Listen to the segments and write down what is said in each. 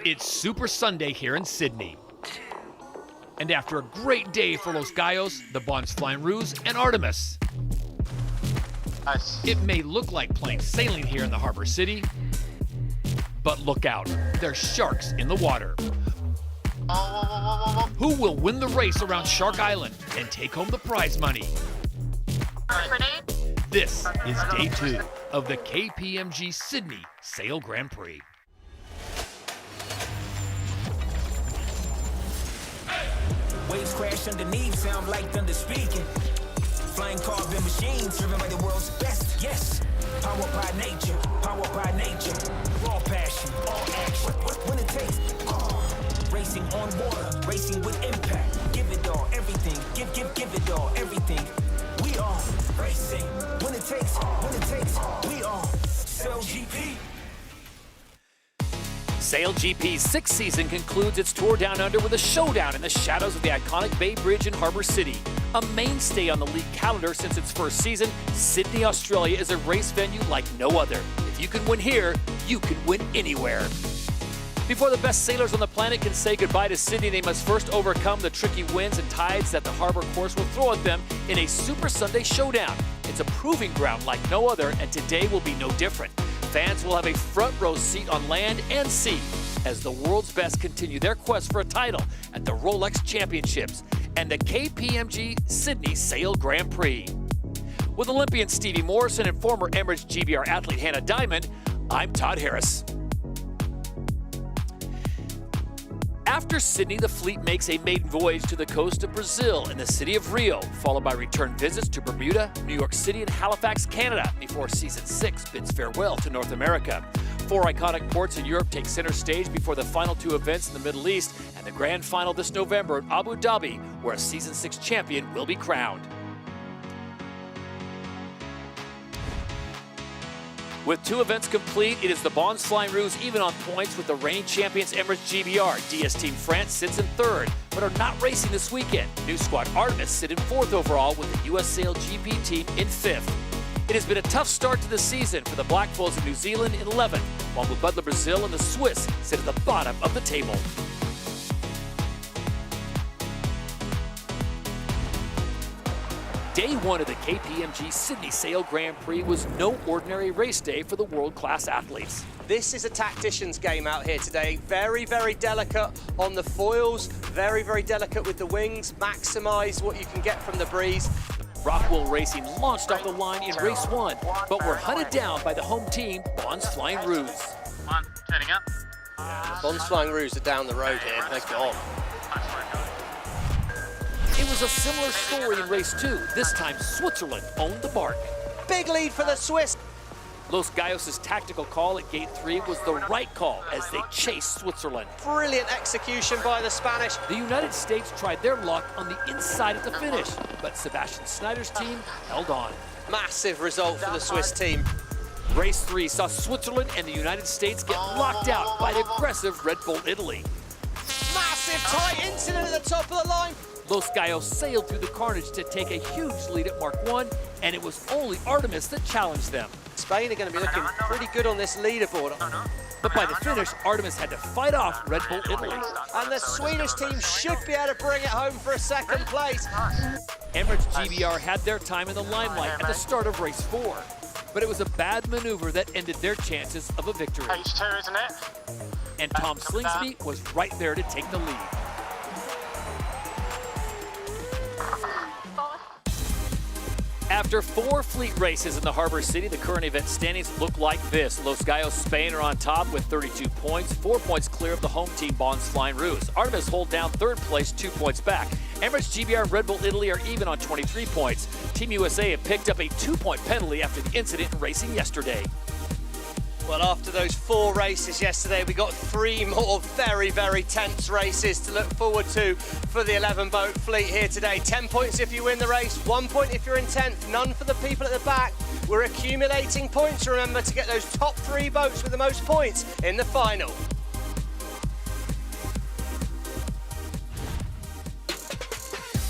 It's Super Sunday here in Sydney. And after a great day for Los Gallos, the Bons Flying Roos, and Artemis, nice. It may look like plain sailing here in the harbor city, but look out, there's sharks in the water. Who will win the race around Shark Island and take home the prize money? This is day 2 of the KPMG Sydney Sail Grand Prix. Waves crash underneath, sound like thunder speaking. Flying carbon machines, driven by the world's best. Yes, powered by nature, raw passion, all action. When it takes, racing on water, racing with impact. Give it all, everything. Give it all, everything. We are racing. When it takes, we are SailGP. SailGP's 6th season concludes its tour down under with a showdown in the shadows of the iconic Bay Bridge in Harbour City. A mainstay on the league calendar since its first season, Sydney, Australia is a race venue like no other. If you can win here, you can win anywhere. Before the best sailors on the planet can say goodbye to Sydney, they must first overcome the tricky winds and tides that the harbour course will throw at them in a Super Sunday showdown. It's a proving ground like no other, and today will be no different. Fans will have a front row seat on land and sea as the world's best continue their quest for a title at the Rolex Championships and the KPMG Sydney Sail Grand Prix. With Olympian Stevie Morrison and former Emirates GBR athlete Hannah Diamond, I'm Todd Harris. After Sydney, the fleet makes a maiden voyage to the coast of Brazil and the city of Rio, followed by return visits to Bermuda, New York City, and Halifax, Canada, before Season 6 bids farewell to North America. 4 iconic ports in Europe take center stage before the final 2 events in the Middle East and the grand final this November in Abu Dhabi, where a Season 6 champion will be crowned. With 2 events complete, it is the Bons Flying Roos even on points with the reigning champions Emirates GBR. DS Team France sits in 3rd, but are not racing this weekend. New squad Artemis sit in 4th overall with the US SailGP team in 5th. It has been a tough start to the season for the Blackfulls of New Zealand in 11th, while Blue Butler Brazil and the Swiss sit at the bottom of the table. Day 1 of the KPMG Sydney Sail Grand Prix was no ordinary race day for the world-class athletes. This is a tactician's game out here today. Very, very delicate on the foils, very, very delicate with the wings, maximise what you can get from the breeze. Rockwell Racing launched off the line in race 1, but were hunted down by the home team, Bons Flying Roos. One, turning up. Bons Flying Roos are down the road here, they're gone. It was a similar story in race 2. This time, Switzerland owned the mark. Big lead for the Swiss. Los Gallos' tactical call at gate 3 was the right call as they chased Switzerland. Brilliant execution by the Spanish. The United States tried their luck on the inside at the finish, but Sebastian Snyder's team held on. Massive result for the Swiss team. Race 3 saw Switzerland and the United States get locked out by the aggressive Red Bull Italy. Massive tight incident at the top of the line. Los Gallos sailed through the carnage to take a huge lead at Mark 1, and it was only Artemis that challenged them. Spain are going to be looking pretty good on this leaderboard. But by the finish, Artemis had to fight off Red Bull Italy. And the Swedish team should be able to bring it home for a 2nd place. Emirates GBR had their time in the limelight at the start of race 4, but it was a bad maneuver that ended their chances of a victory. H2, isn't it? And Tom Slingsby was right there to take the lead. After 4 fleet races in the Harbour City, the current event standings look like this. Los Gallos Spain are on top with 32 points, 4 points clear of the home team Bons Flying Roos. Artemis hold down 3rd place, 2 points back. Emirates GBR and Red Bull Italy are even on 23 points. Team USA have picked up a 2-point penalty after the incident in racing yesterday. Well, after those 4 races yesterday, we got 3 more very, very tense races to look forward to for the 11-boat fleet here today. 10 points if you win the race, 1 point if you're in 10th, none for the people at the back. We're accumulating points, remember, to get those top 3 boats with the most points in the final.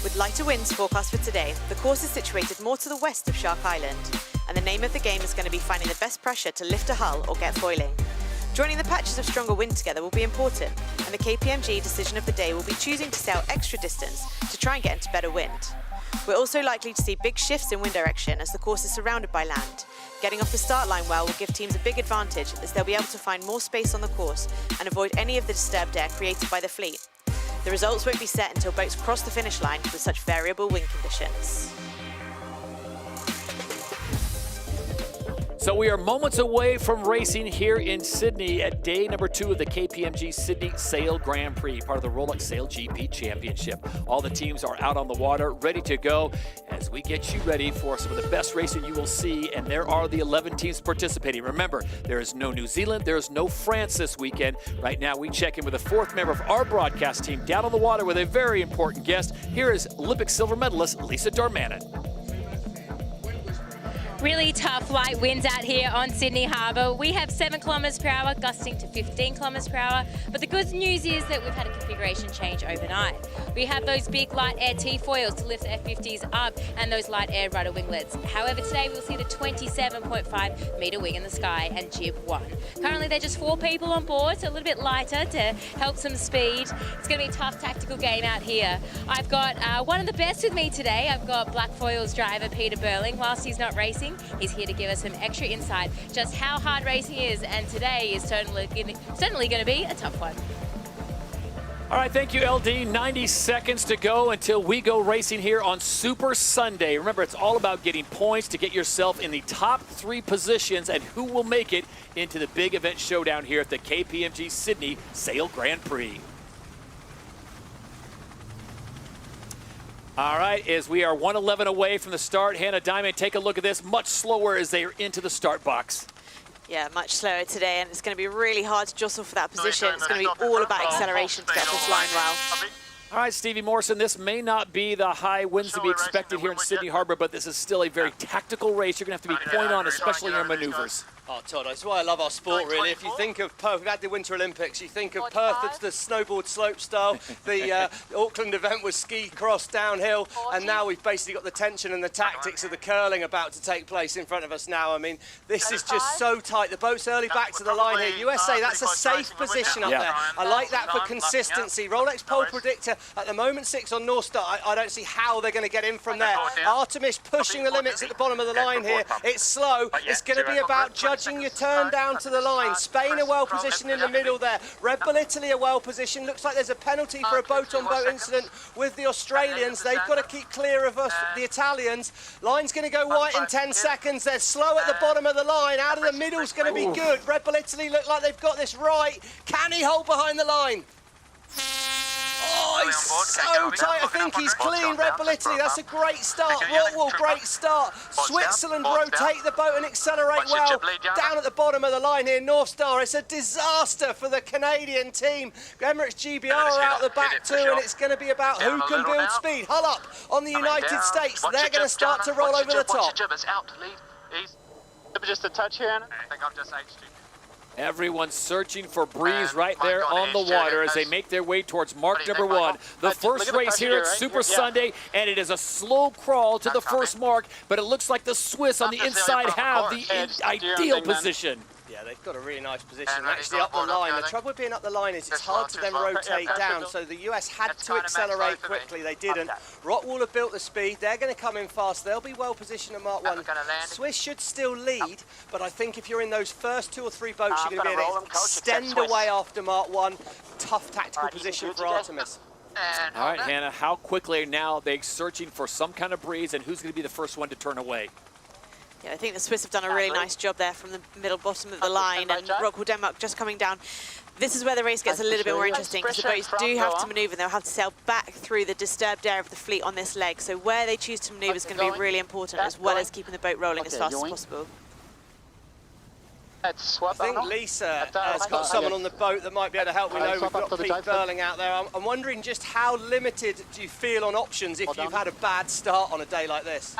With lighter winds forecast for today, the course is situated more to the west of Shark Island, and the name of the game is going to be finding the best pressure to lift a hull or get foiling. Joining the patches of stronger wind together will be important, and the KPMG decision of the day will be choosing to sail extra distance to try and get into better wind. We're also likely to see big shifts in wind direction as the course is surrounded by land. Getting off the start line well will give teams a big advantage as they'll be able to find more space on the course and avoid any of the disturbed air created by the fleet. The results won't be set until boats cross the finish line with such variable wind conditions. So we are moments away from racing here in Sydney at day number 2 of the KPMG Sydney Sail Grand Prix, part of the Rolex SailGP Championship. All the teams are out on the water, ready to go as we get you ready for some of the best racing you will see, and there are the 11 teams participating. Remember, there is no New Zealand, there is no France this weekend. Right now, we check in with the 4th member of our broadcast team down on the water with a very important guest. Here is Olympic silver medalist Lisa Darmanin. Really tough light winds out here on Sydney Harbour. We have 7 kilometres per hour, gusting to 15 kilometres per hour. But the good news is that we've had a configuration change overnight. We have those big light air T-foils to lift the F50s up and those light air rudder winglets. However, today we'll see the 27.5 metre wing in the sky and jib 1. Currently, they're just 4 people on board, so a little bit lighter to help some speed. It's going to be a tough tactical game out here. I've got one of the best with me today. I've got Black Foils driver Peter Burling. Whilst he's not racing, he's here to give us some extra insight just how hard racing is, and today is certainly going to be a tough one. All right, thank you, LD. 90 seconds to go until we go racing here on Super Sunday. Remember, it's all about getting points to get yourself in the top 3 positions and who will make it into the big event showdown here at the KPMG Sydney Sail Grand Prix. All right, as we are 1:11 away from the start, Hannah Diamond, take a look at this. Much slower as they are into the start box. Yeah, much slower today, and it's going to be really hard to jostle for that position. It's going to be all about acceleration to get this line well. All right, Stevie Morrison, this may not be the high winds to be expected here in Sydney Harbour, but this is still a very tactical race. You're going to have to be point on, especially in your maneuvers. Oh, Todd, that's why I love our sport, really. If you think of Perth, we've had the Winter Olympics, you think of Perth, it's the snowboard slope style. The Auckland event was ski cross downhill, and now we've basically got the tension and the tactics of the curling about to take place in front of us now. I mean, this is just so tight. The boat's early back to the line here. USA, that's a safe position up there. I like that for consistency. Rolex pole predictor at the moment 6 on North Star. I don't see how they're going to get in from there. Artemis pushing the limits at the bottom of the line here. It's slow. It's going to be about judging your turn down to the line. Spain are well positioned in the middle there. Red Bull Italy are well positioned. Looks like there's a penalty for a boat-on-boat incident with the Australians. They've got to keep clear of us, the Italians. Line's going to go white in 10 seconds. They're slow at the bottom of the line. Out of the middle's going to be good. Red Bull Italy look like they've got this right. Can he hold behind the line? Oh, he's so tight. I think he's clean. Red Bull Italy, that's a great start. Rottwell, great start. Switzerland rotate the boat and accelerate well. Down at the bottom of the line here, North Star. It's a disaster for the Canadian team. Emirates GBR are out the back too, and it's going to be about who can build speed. Hull up on the United States. They're going to start to roll over the top. Just a touch here, Anna. I think I've just H2. Everyone's searching for breeze right there on the water as they make their way towards mark number 1. The first race here at Super Sunday, and it is a slow crawl to the first mark, but it looks like the Swiss on the inside have the ideal position. Yeah, they've got a really nice position actually up the line. The trouble with being up the line is it's hard to then rotate down, so the US had to accelerate quickly. They didn't. Rottwell have built the speed. They're going to come in fast. They'll be well positioned at Mark 1. Swiss should still lead, but I think if you're in those first 2 or 3 boats, you're going to be able to extend away after Mark 1. Tough tactical position for Artemis. All right, Hannah, how quickly now are they searching for some kind of breeze, and who's going to be the first one to turn away? Yeah, I think the Swiss have done a really nice job there from the middle bottom of the line, and Rockwool Denmark just coming down. This is where the race gets a little bit more interesting because the boats do have to manoeuvre, and they'll have to sail back through the disturbed air of the fleet on this leg. So where they choose to manoeuvre is going to be really important, as well as keeping the boat rolling as fast as possible. I think Lisa has got someone on the boat that might be able to help. We know we've got Pete Burling out there. I'm wondering just how limited do you feel on options if you've had a bad start on a day like this?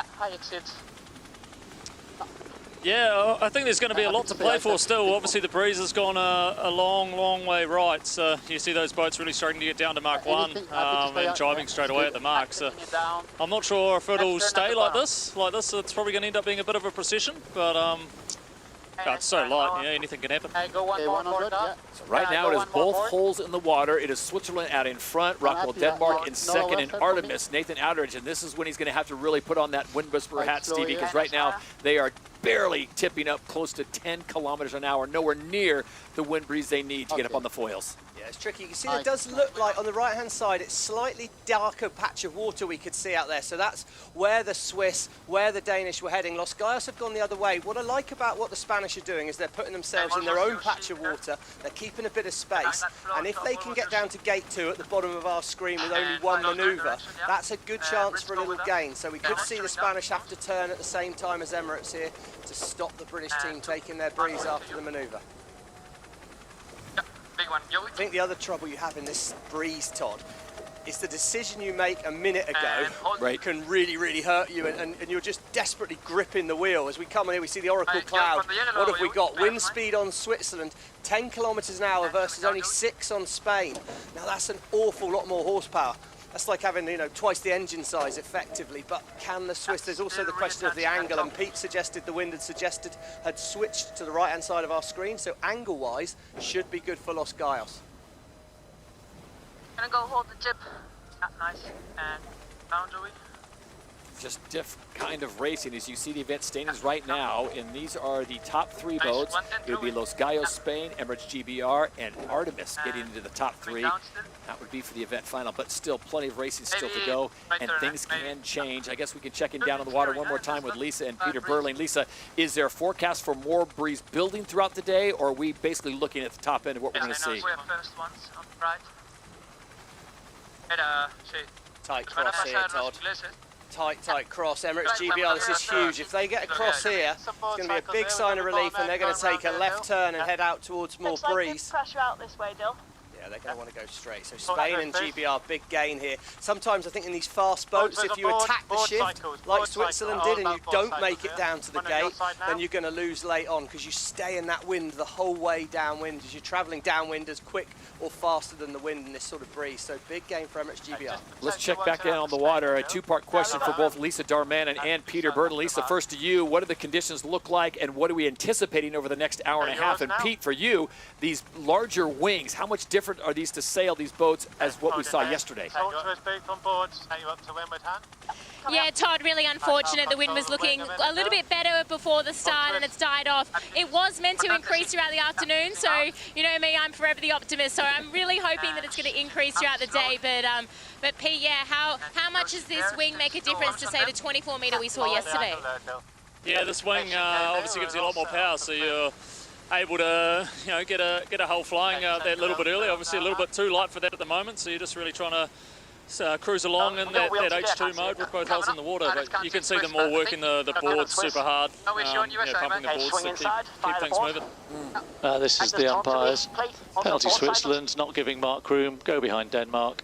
Yeah, I think there's going to be a lot to play for still. Obviously, the breeze has gone a long, long way right. So you see those boats really starting to get down to Mark 1 and driving straight away at the mark. So I'm not sure if it'll stay like this. It's probably going to end up being a bit of a procession. But It's so light, yeah, anything can happen. Hey, go one more for that. So right now it is both holes in the water. It is Switzerland out in front, Rockwell Denmark in second, and Artemis, Nathan Outridge. And this is when he's going to have to really put on that wind whisperer hat, Stevie, because right now they are barely tipping up close to 10 kilometers an hour, nowhere near the wind breeze they need to get up on the foils. Yeah, it's tricky. You can see it does look like on the right-hand side, it's slightly darker patch of water we could see out there. So that's where the Swiss, where the Danish were heading. Los Gallos have gone the other way. What I like about what the Spanish are doing is they're putting themselves in their own patch of water. They're keeping a bit of space. And if they can get down to gate 2 at the bottom of our screen with only one manoeuvre, that's a good chance for a little gain. So we could see the Spanish have to turn at the same time as Emirates here to stop the British team taking their breeze after the manoeuvre. I think the other trouble you have in this breeze, Todd, is the decision you make a minute ago can really, really hurt you, and you're just desperately gripping the wheel. As we come in here, we see the Oracle Cloud. What have we got? Wind speed on Switzerland, 10 kilometers an hour versus only 6 on Spain. Now that's an awful lot more horsepower. That's like having, you know, twice the engine size effectively, but can the Swiss? There's also the question of the angle, and Pete suggested the wind had switched to the right-hand side of our screen, so angle-wise should be good for Los Gallos. Gonna go hold the tip. Nice. And boundary. Just different kind of racing as you see the event standings right now, and these are the top 3 boats. It would be Los Gallos Spain, Emirates GBR, and Artemis getting into the top 3. That would be for the event final, but still plenty of racing still to go, and things can change. I guess we can check in down on the water one more time with Lisa and Peter Burling. Lisa, is there a forecast for more breeze building throughout the day, or are we basically looking at the top end of what we're going to see? First ones on the right. Tight cross here, Todd. Tight cross. Emirates GBR, this is huge. If they get across here, it's going to be a big sign of relief, and they're going to take a left turn and head out towards more breeze. Pressure out this way, Dill. Yeah, they're going to want to go straight. So Spain and GBR, big gain here. Sometimes I think in these fast boats, if you attack the shift, like Switzerland did, and you don't make it down to the gate, then you're going to lose late on, because you stay in that wind the whole way downwind, as you're travelling downwind as quick or faster than the wind in this sort of breeze. So big gain for Emirates GBR. Let's check back in on the water. A 2-part question for both Lisa Darmanin and Peter Burton. Lisa, first to you, what do the conditions look like, and what are we anticipating over the next hour and a half? And Pete, for you, these larger wings, how much different are these to sail these boats as what we saw yesterday? Yeah, Todd, really unfortunate. The wind was looking a little bit better before the start, and it's died off. It was meant to increase throughout the afternoon, so you know me, I'm forever the optimist. So I'm really hoping that it's going to increase throughout the day. But Pete, yeah, how much does this wing make a difference to say the 24-meter we saw yesterday? Yeah, this wing obviously gives you a lot more power, so you're able to, you know, get a hull flying that little bit early. Obviously a little bit too light for that at the moment, so you're just really trying to cruise along in that H2 mode with both hulls in the water. But you can see them all working the boards super hard, pumping the boards to keep things moving. This is the umpires. Penalty Switzerland, not giving Mark room. Go behind Denmark.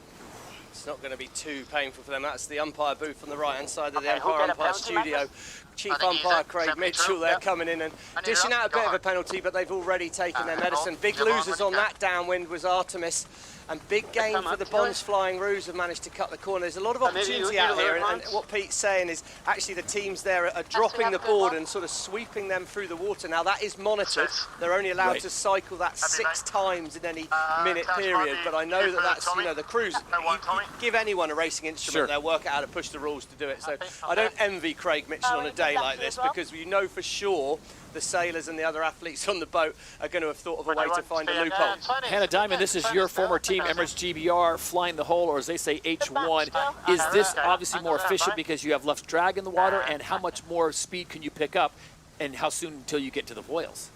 It's not going to be too painful for them. That's the umpire booth on the right-hand side of the umpire studio. Chief umpire Craig Mitchell, they're coming in and dishing out a bit of a penalty, but they've already taken their medicine. Big losers on that downwind was Artemis, and big gain for the Bonds Flying Roos have managed to cut the corner. There's a lot of opportunity out here, and what Pete's saying is actually the teams there are dropping the board and sort of sweeping them through the water. Now that is monitored. They're only allowed to cycle that 6 times in any minute period, but I know that that's, you know, the crews, you give anyone a racing instrument, they'll work out how to push the rules to do it. So I don't envy Craig Mitchell on a day like this, because you know for sure the sailors and the other athletes on the boat are going to have thought of a way to find a loophole. Hannah Diamond, this is your former team, Emirates GBR, flying the hole, or as they say, H1. Is this obviously more efficient because you have less drag in the water, and how much more speed can you pick up, and how soon until you get to the foils?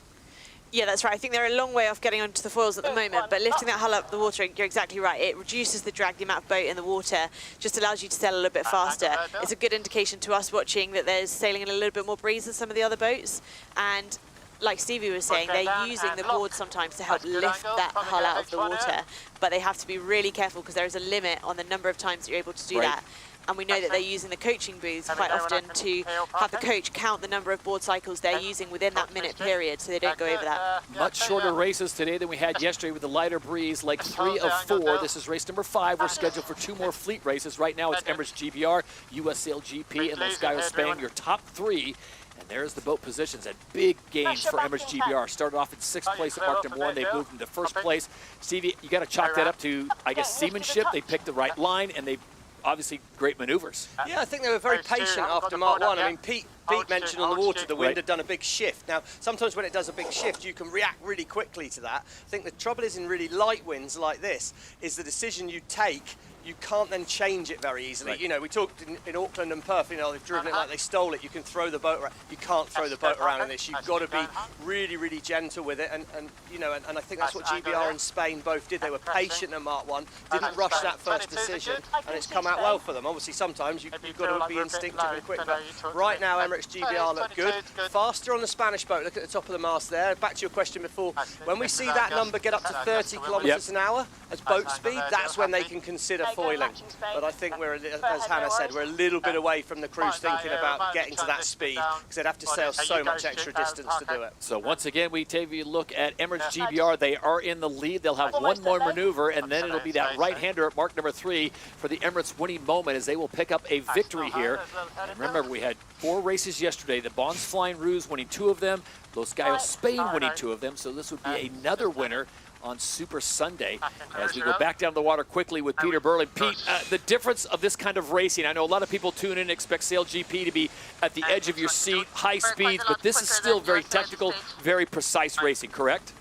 Yeah, that's right. I think they're a long way off getting onto the foils at the moment, but lifting that hull up the water, you're exactly right. It reduces the drag, the amount of boat in the water, just allows you to sail a little bit faster. It's a good indication to us watching that there's sailing in a little bit more breeze than some of the other boats. And like Stevie was saying, they're using the board sometimes to help lift that hull out of the water, but they have to be really careful because there is a limit on the number of times that you're able to do that. And we know that they're using the coaching booths quite often to have the coach count the number of board cycles they're using within that minute period, so they don't go over that. Much shorter races today than we had yesterday with the lighter breeze, like 3 of 4. This is race number 5. We're scheduled for 2 more fleet races. Right now it's Emirates GBR, US SailGP, and Los Gallos Spain, your top 3. And there's the boat positions and big gains for Emirates GBR. Started off in 6th place at mark number 1. They moved into 1st place. Stevie, you got to chalk that up to, I guess, seamanship. They picked the right line, and they obviously great maneuvers. Yeah, I think they were very patient after Mark 1. I mean, Pete mentioned on the water the wind had done a big shift. Now, sometimes when it does a big shift, you can react really quickly to that. I think the trouble is in really light winds like this, is the decision you take, you can't then change it very easily. You know, we talked in Auckland and Perth, you know, they've driven it like they stole it. You can throw the boat around. You can't throw the boat around in this. You've got to be really, really gentle with it. And you know, and I think that's what GBR and Spain both did. They were patient at Mark 1, didn't rush that first decision, and it's come out well for them. Obviously, sometimes you've got to be instinctively quick, but right now, Emirates GBR look good. Faster on the Spanish boat. Look at the top of the mast there. Back to your question before. When we see that number get up to 30 kilometres an hour as boat speed, that's when they can consider foiling. But I think we're, as Hannah said, we're a little bit away from the crews thinking about getting to that speed, because they'd have to sail so much extra distance to do it. So once again, we take a look at Emirates GBR. They are in the lead. They'll have one more maneuver, and then it'll be that right-hander at mark number 3 for the Emirates winning moment as they will pick up a victory here. And remember, we had 4 races yesterday. The Bonds Flying Ruse winning 2 of them. Los Gallos Spain winning 2 of them. So this would be another winner on Super Sunday. As we go back down the water quickly with Peter Burling. Pete, the difference of this kind of racing, I know a lot of people tune in and expect SailGP to be at the edge of your seat, high speeds, but this is still very technical, very precise racing, correct?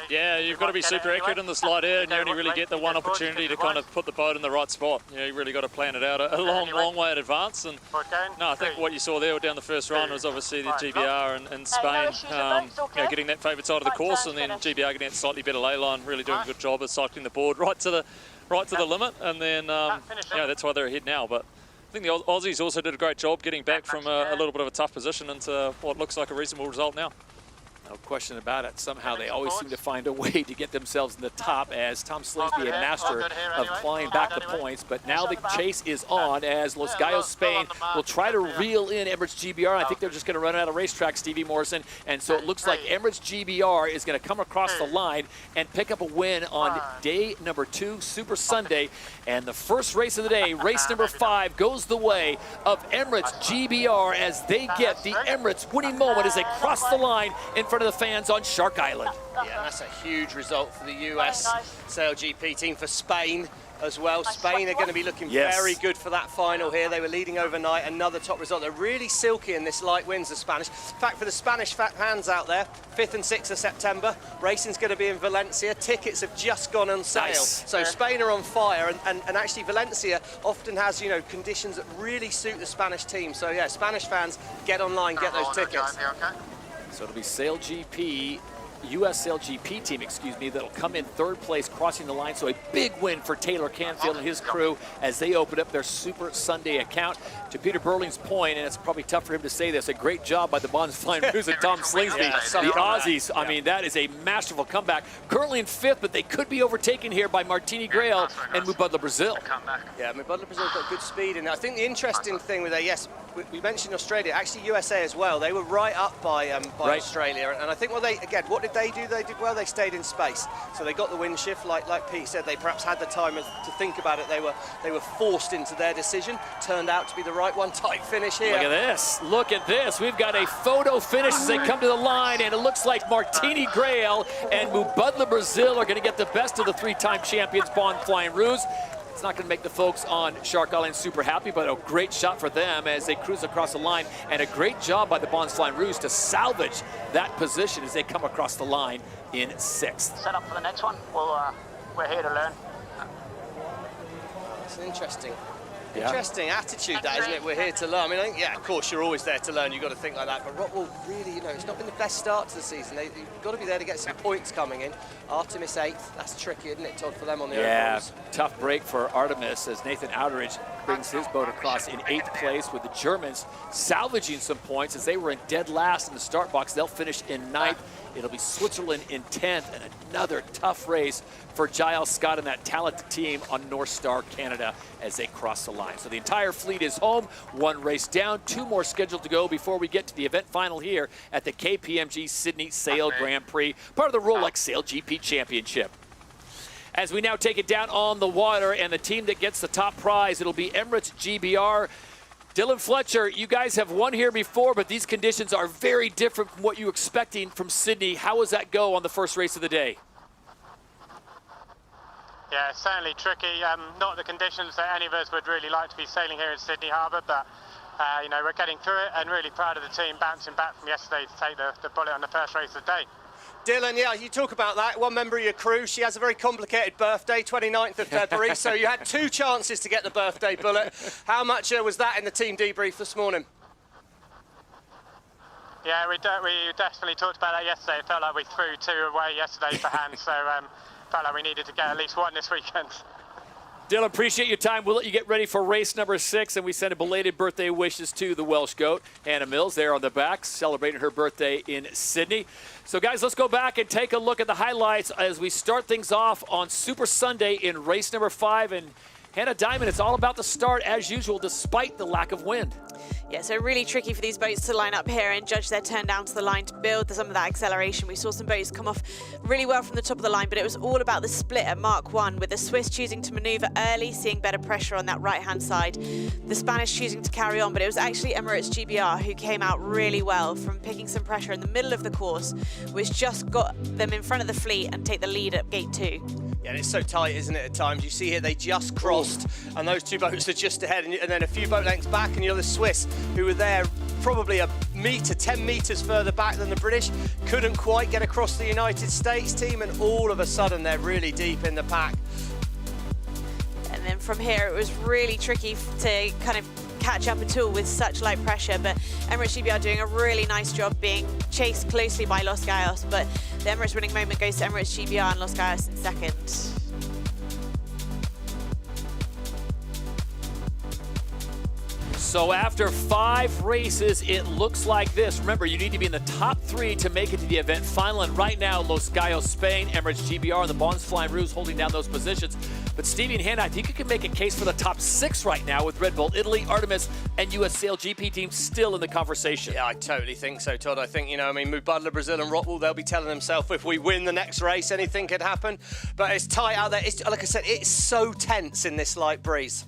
Yeah, you've got to be super accurate in the slide air, and you only really get the one opportunity to kind of put the boat in the right spot. You know, you really got to plan it out a long way in advance. And no, I think what you saw there down the first run was obviously the GBR and Spain, you know, getting that favoured side of the course, and then GBR getting that slightly better lay line, really doing a good job of cycling the board right to the limit, and then yeah, that's why they're ahead now. But I think the Aussies also did a great job getting back from a little bit of a tough position into what looks like a reasonable result now. No question about it. Somehow they always seem to find a way to get themselves in the top, as Tom Slingsby, a master of clawing back the points. But now the chase is on as Los Gallos Spain will try to reel in Emirates GBR. I think they're just going to run out of racetrack, Stevie Morrison. And so it looks like Emirates GBR is going to come across the line and pick up a win on day number 2, Super Sunday. And the first race of the day, race number 5, goes the way of Emirates GBR as they get the Emirates winning moment as they cross the line in front of the fans on Shark Island. Yeah, that's a huge result for the US SailGP team, for Spain as well. Spain are going to be looking very good for that final here. They were leading overnight, another top result. They're really silky in this light winds, the Spanish. In fact, for the Spanish fans out there, 5th and 6th of September, racing's going to be in Valencia. Tickets have just gone on sale. So Spain are on fire, and actually Valencia often has, you know, conditions that really suit the Spanish team. So yeah, Spanish fans, get online, get those tickets. So it'll be SailGP, US SailGP team, excuse me, that'll come in 3rd place, crossing the line. So a big win for Taylor Canfield and his crew as they open up their Super Sunday account. To Peter Burling's point, and it's probably tough for him to say this, a great job by the Bonds Flying Ruse and Tom Slingsby, the Aussies. I mean, that is a masterful comeback. Currently in 5th, but they could be overtaken here by Martini Grail and Mubadala Brazil. Yeah, Mubadala Brazil got good speed, and I think the interesting thing with that, yes, we mentioned Australia, actually USA as well. They were right up by Australia, and I think, well, what did they do? They did well. They stayed in space, so they got the wind shift. Like Pete said, they perhaps had the time to think about it. They were forced into their decision. Turned out to be the right one. Tight finish here. Look at this. Look at this. We've got a photo finish as they come to the line, and it looks like Martini Grail and Mubadala Brazil are going to get the best of the 3-time champions Bond Flying Ruse. It's not going to make the folks on Shark Island super happy, but a great shot for them as they cruise across the line, and a great job by the Bonds Flying Ruse to salvage that position as they come across the line in 6th. Set up for the next one. We're here to learn. It's interesting attitude, that, isn't it? We're here to learn. I mean, I think, yeah, of course, you're always there to learn. You've got to think like that. But Rockwell, really, you know, it's not been the best start to the season. You've got to be there to get some points coming in. Artemis 8th. That's tricky, isn't it, Todd, for them on the overalls? Tough break for Artemis as Nathan Outeridge brings his boat across in 8th place, with the Germans salvaging some points as they were in dead last in the start box. They'll finish in 9th. It'll be Switzerland in 10th, and another tough race for Giles Scott and that talented team on North Star Canada as they cross the line. So the entire fleet is home, 1 race down, 2 more scheduled to go before we get to the event final here at the KPMG Sydney Sail Grand Prix, part of the Rolex SailGP Championship. As we now take it down on the water, and the team that gets the top prize, it'll be Emirates GBR. Dylan Fletcher, you guys have won here before, but these conditions are very different from what you were expecting from Sydney. How does that go on the first race of the day? Yeah, it's certainly tricky. Not the conditions that any of us would really like to be sailing here in Sydney Harbour, but you know, we're getting through it and really proud of the team bouncing back from yesterday to take the bullet on the first race of the day. Dylan, yeah, you talk about that. One member of your crew, she has a very complicated birthday, 29th of February, so you had 2 chances to get the birthday bullet. How much was that in the team debrief this morning? Yeah, we definitely talked about that yesterday. It felt like we threw 2 away yesterday for hand, so felt like we needed to get at least 1 this weekend. Dylan, appreciate your time. We'll let you get ready for race number 6, and we send a belated birthday wishes to the Welsh goat, Hannah Mills, there on the back, celebrating her birthday in Sydney. So, guys, let's go back and take a look at the highlights as we start things off on Super Sunday in race number 5. And Hannah Diamond, it's all about the start as usual, despite the lack of wind. Yeah, so really tricky for these boats to line up here and judge their turn down to the line to build some of that acceleration. We saw some boats come off really well from the top of the line, but it was all about the split at Mark 1, with the Swiss choosing to manoeuvre early, seeing better pressure on that right-hand side. The Spanish choosing to carry on, but it was actually Emirates GBR who came out really well from picking some pressure in the middle of the course, which just got them in front of the fleet and take the lead at gate 2. Yeah, and it's so tight, isn't it, at times? You see here they just crossed, and those 2 boats are just ahead, and then a few boat lengths back, and you're the Swiss, who were there probably a metre, 10 metres further back than the British, couldn't quite get across the United States team, and all of a sudden they're really deep in the pack. And then from here it was really tricky to kind of catch up at all with such light pressure, but Emirates GBR doing a really nice job being chased closely by Los Gallos, but the Emirates winning moment goes to Emirates GBR and Los Gallos in second. So after 5 races, it looks like this. Remember, you need to be in the top 3 to make it to the event final. And right now, Los Gallos, Spain, Emirates GBR, and the Bons Flying Roos holding down those positions. But Stevie and Hannah, I think you can make a case for the top 6 right now with Red Bull Italy, Artemis, and US SailGP teams still in the conversation. Yeah, I totally think so, Todd. I think, you know, I mean, Mubadala, Brazil, and Rockwell, they'll be telling themselves if we win the next race, anything could happen. But it's tight out there. It's, like I said, it's so tense in this light breeze.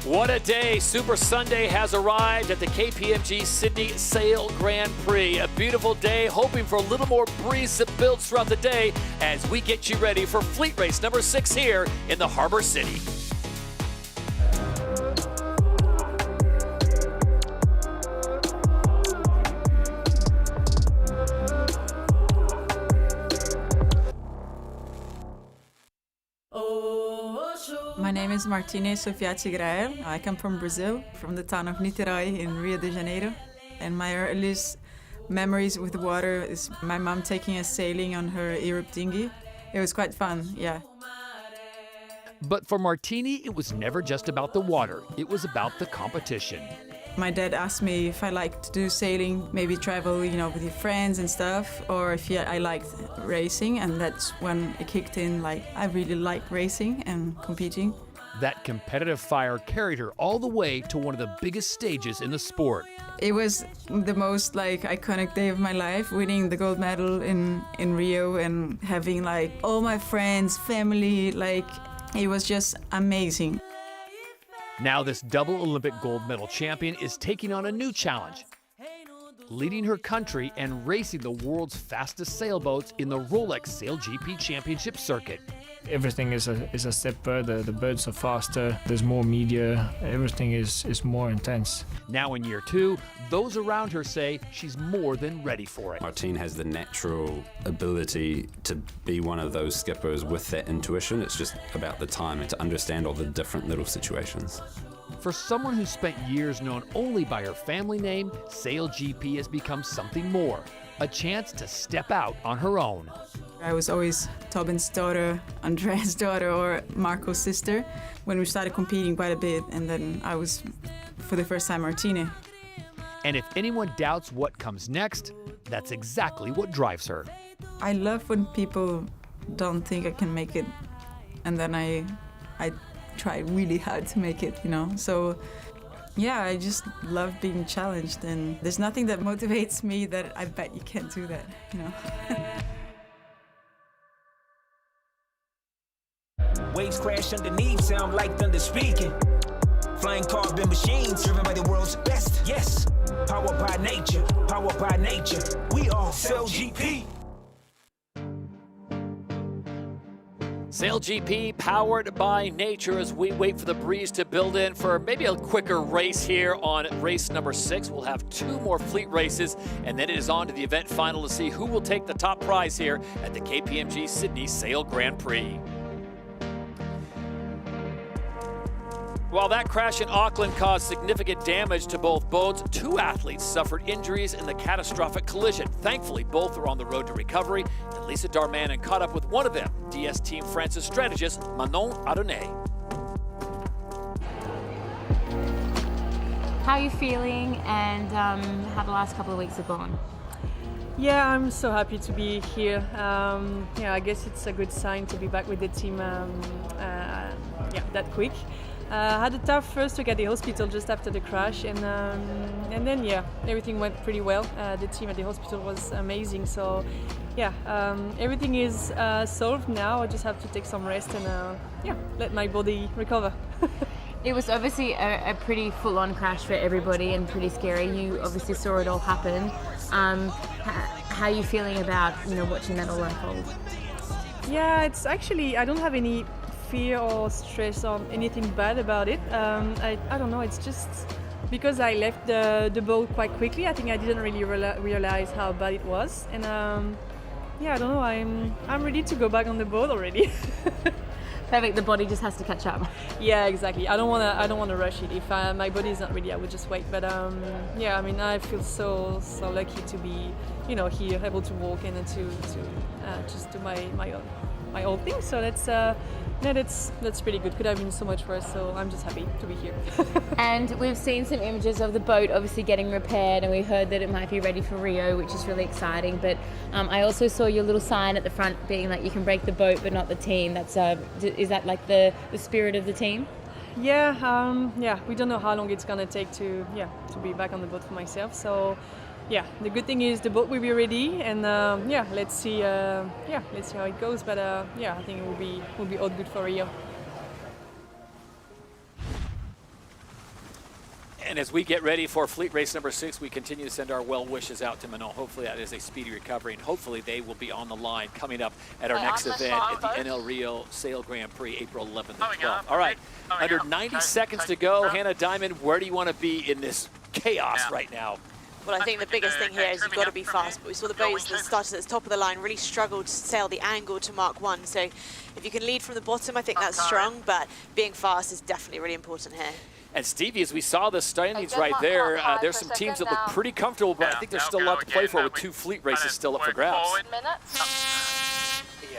What a day. Super Sunday has arrived at the KPMG Sydney Sail Grand Prix. A beautiful day, hoping for a little more breeze that builds throughout the day as we get you ready for fleet race number 6 here in the Harbor City. My name is Martine Sofiati Grael. I come from Brazil, from the town of Niterói in Rio de Janeiro. And my earliest memories with water is my mom taking us sailing on her Europe dinghy. It was quite fun, yeah. But for Martini, it was never just about the water. It was about the competition. My dad asked me if I liked to do sailing, maybe travel, you know, with your friends and stuff, or if I liked racing, and that's when it kicked in, like, I really like racing and competing. That competitive fire carried her all the way to one of the biggest stages in the sport. It was the most, like, iconic day of my life, winning the gold medal in Rio and having, like, all my friends, family, like, it was just amazing. Now this double Olympic gold medal champion is taking on a new challenge, leading her country and racing the world's fastest sailboats in the Rolex SailGP Championship circuit. Everything is a step further. The boats are faster, there's more media, everything is more intense. Now in year 2, those around her say she's more than ready for it. Martine has the natural ability to be one of those skippers with that intuition. It's just about the time and to understand all the different little situations. For someone who spent years known only by her family name, SailGP has become something more, a chance to step out on her own. I was always Tobin's daughter, Andrea's daughter, or Marco's sister when we started competing quite a bit, and then I was, for the first time, Martine. And if anyone doubts what comes next, that's exactly what drives her. I love when people don't think I can make it, and then I try really hard to make it, you know. So yeah, I just love being challenged, and there's nothing that motivates me that I bet you can't do that, you know. Waves crash underneath, sound like thunder speaking. Flying carbon machines, driven by the world's best. Yes, powered by nature, powered by nature. We are SailGP. SailGP powered by nature as we wait for the breeze to build in for maybe a quicker race here on race number 6. We'll have 2 more fleet races, and then it is on to the event final to see who will take the top prize here at the KPMG Sydney Sail Grand Prix. While that crash in Auckland caused significant damage to both boats, 2 athletes suffered injuries in the catastrophic collision. Thankfully, both are on the road to recovery, and Lisa Darmanin caught up with one of them, DS Team France's strategist, Manon Adonay. How are you feeling, and how the last couple of weeks have gone? Yeah, I'm so happy to be here. Yeah, I guess it's a good sign to be back with the team that quick. I had a tough first week at the hospital just after the crash, and then yeah, everything went pretty well. The team at the hospital was amazing, so yeah, everything is solved now. I just have to take some rest and yeah, let my body recover. It was obviously a pretty full-on crash for everybody and pretty scary. You obviously saw it all happen. How are you feeling about watching that all unfold? Yeah, it's actually, I don't have any fear or stress or anything bad about it. I don't know, it's just because I left the boat quite quickly. I think I didn't really realize how bad it was, and yeah, I don't know, I'm ready to go back on the boat already. Perfect, the body just has to catch up. Yeah, exactly. I don't want to rush it. If my body is not ready, I would just wait. But yeah, I mean, I feel so lucky to be here, able to walk and to just do my old thing. So that's pretty good. Could have been so much worse, so I'm just happy to be here. And we've seen some images of the boat obviously getting repaired, and we heard that it might be ready for Rio, which is really exciting. But I also saw your little sign at the front being like, you can break the boat but not the team. That's is that like the spirit of the team? Yeah, yeah. We don't know how long it's gonna take to be back on the boat for myself. So yeah, the good thing is the boat will be ready, and yeah, let's see how it goes. But yeah, I think it will be all good for Rio. And as we get ready for fleet race number 6, we continue to send our well wishes out to Manon. Hopefully that is a speedy recovery, and hopefully they will be on the line coming up at our next event at the NL Rio Sail Grand Prix, April 11th and 12th. All right, under 90 seconds to go. Hannah Diamond, where do you want to be in this chaos right now? Well, I think the biggest thing here is you've got to be fast. But we saw the boats that started at the top of the line really struggled to sail the angle to Mark 1. So if you can lead from the bottom, I think that's strong. But being fast is definitely really important here. And Stevie, as we saw the standings right there, there's some teams that look pretty comfortable, but I think there's still a lot to play for with 2 fleet races still up for grabs.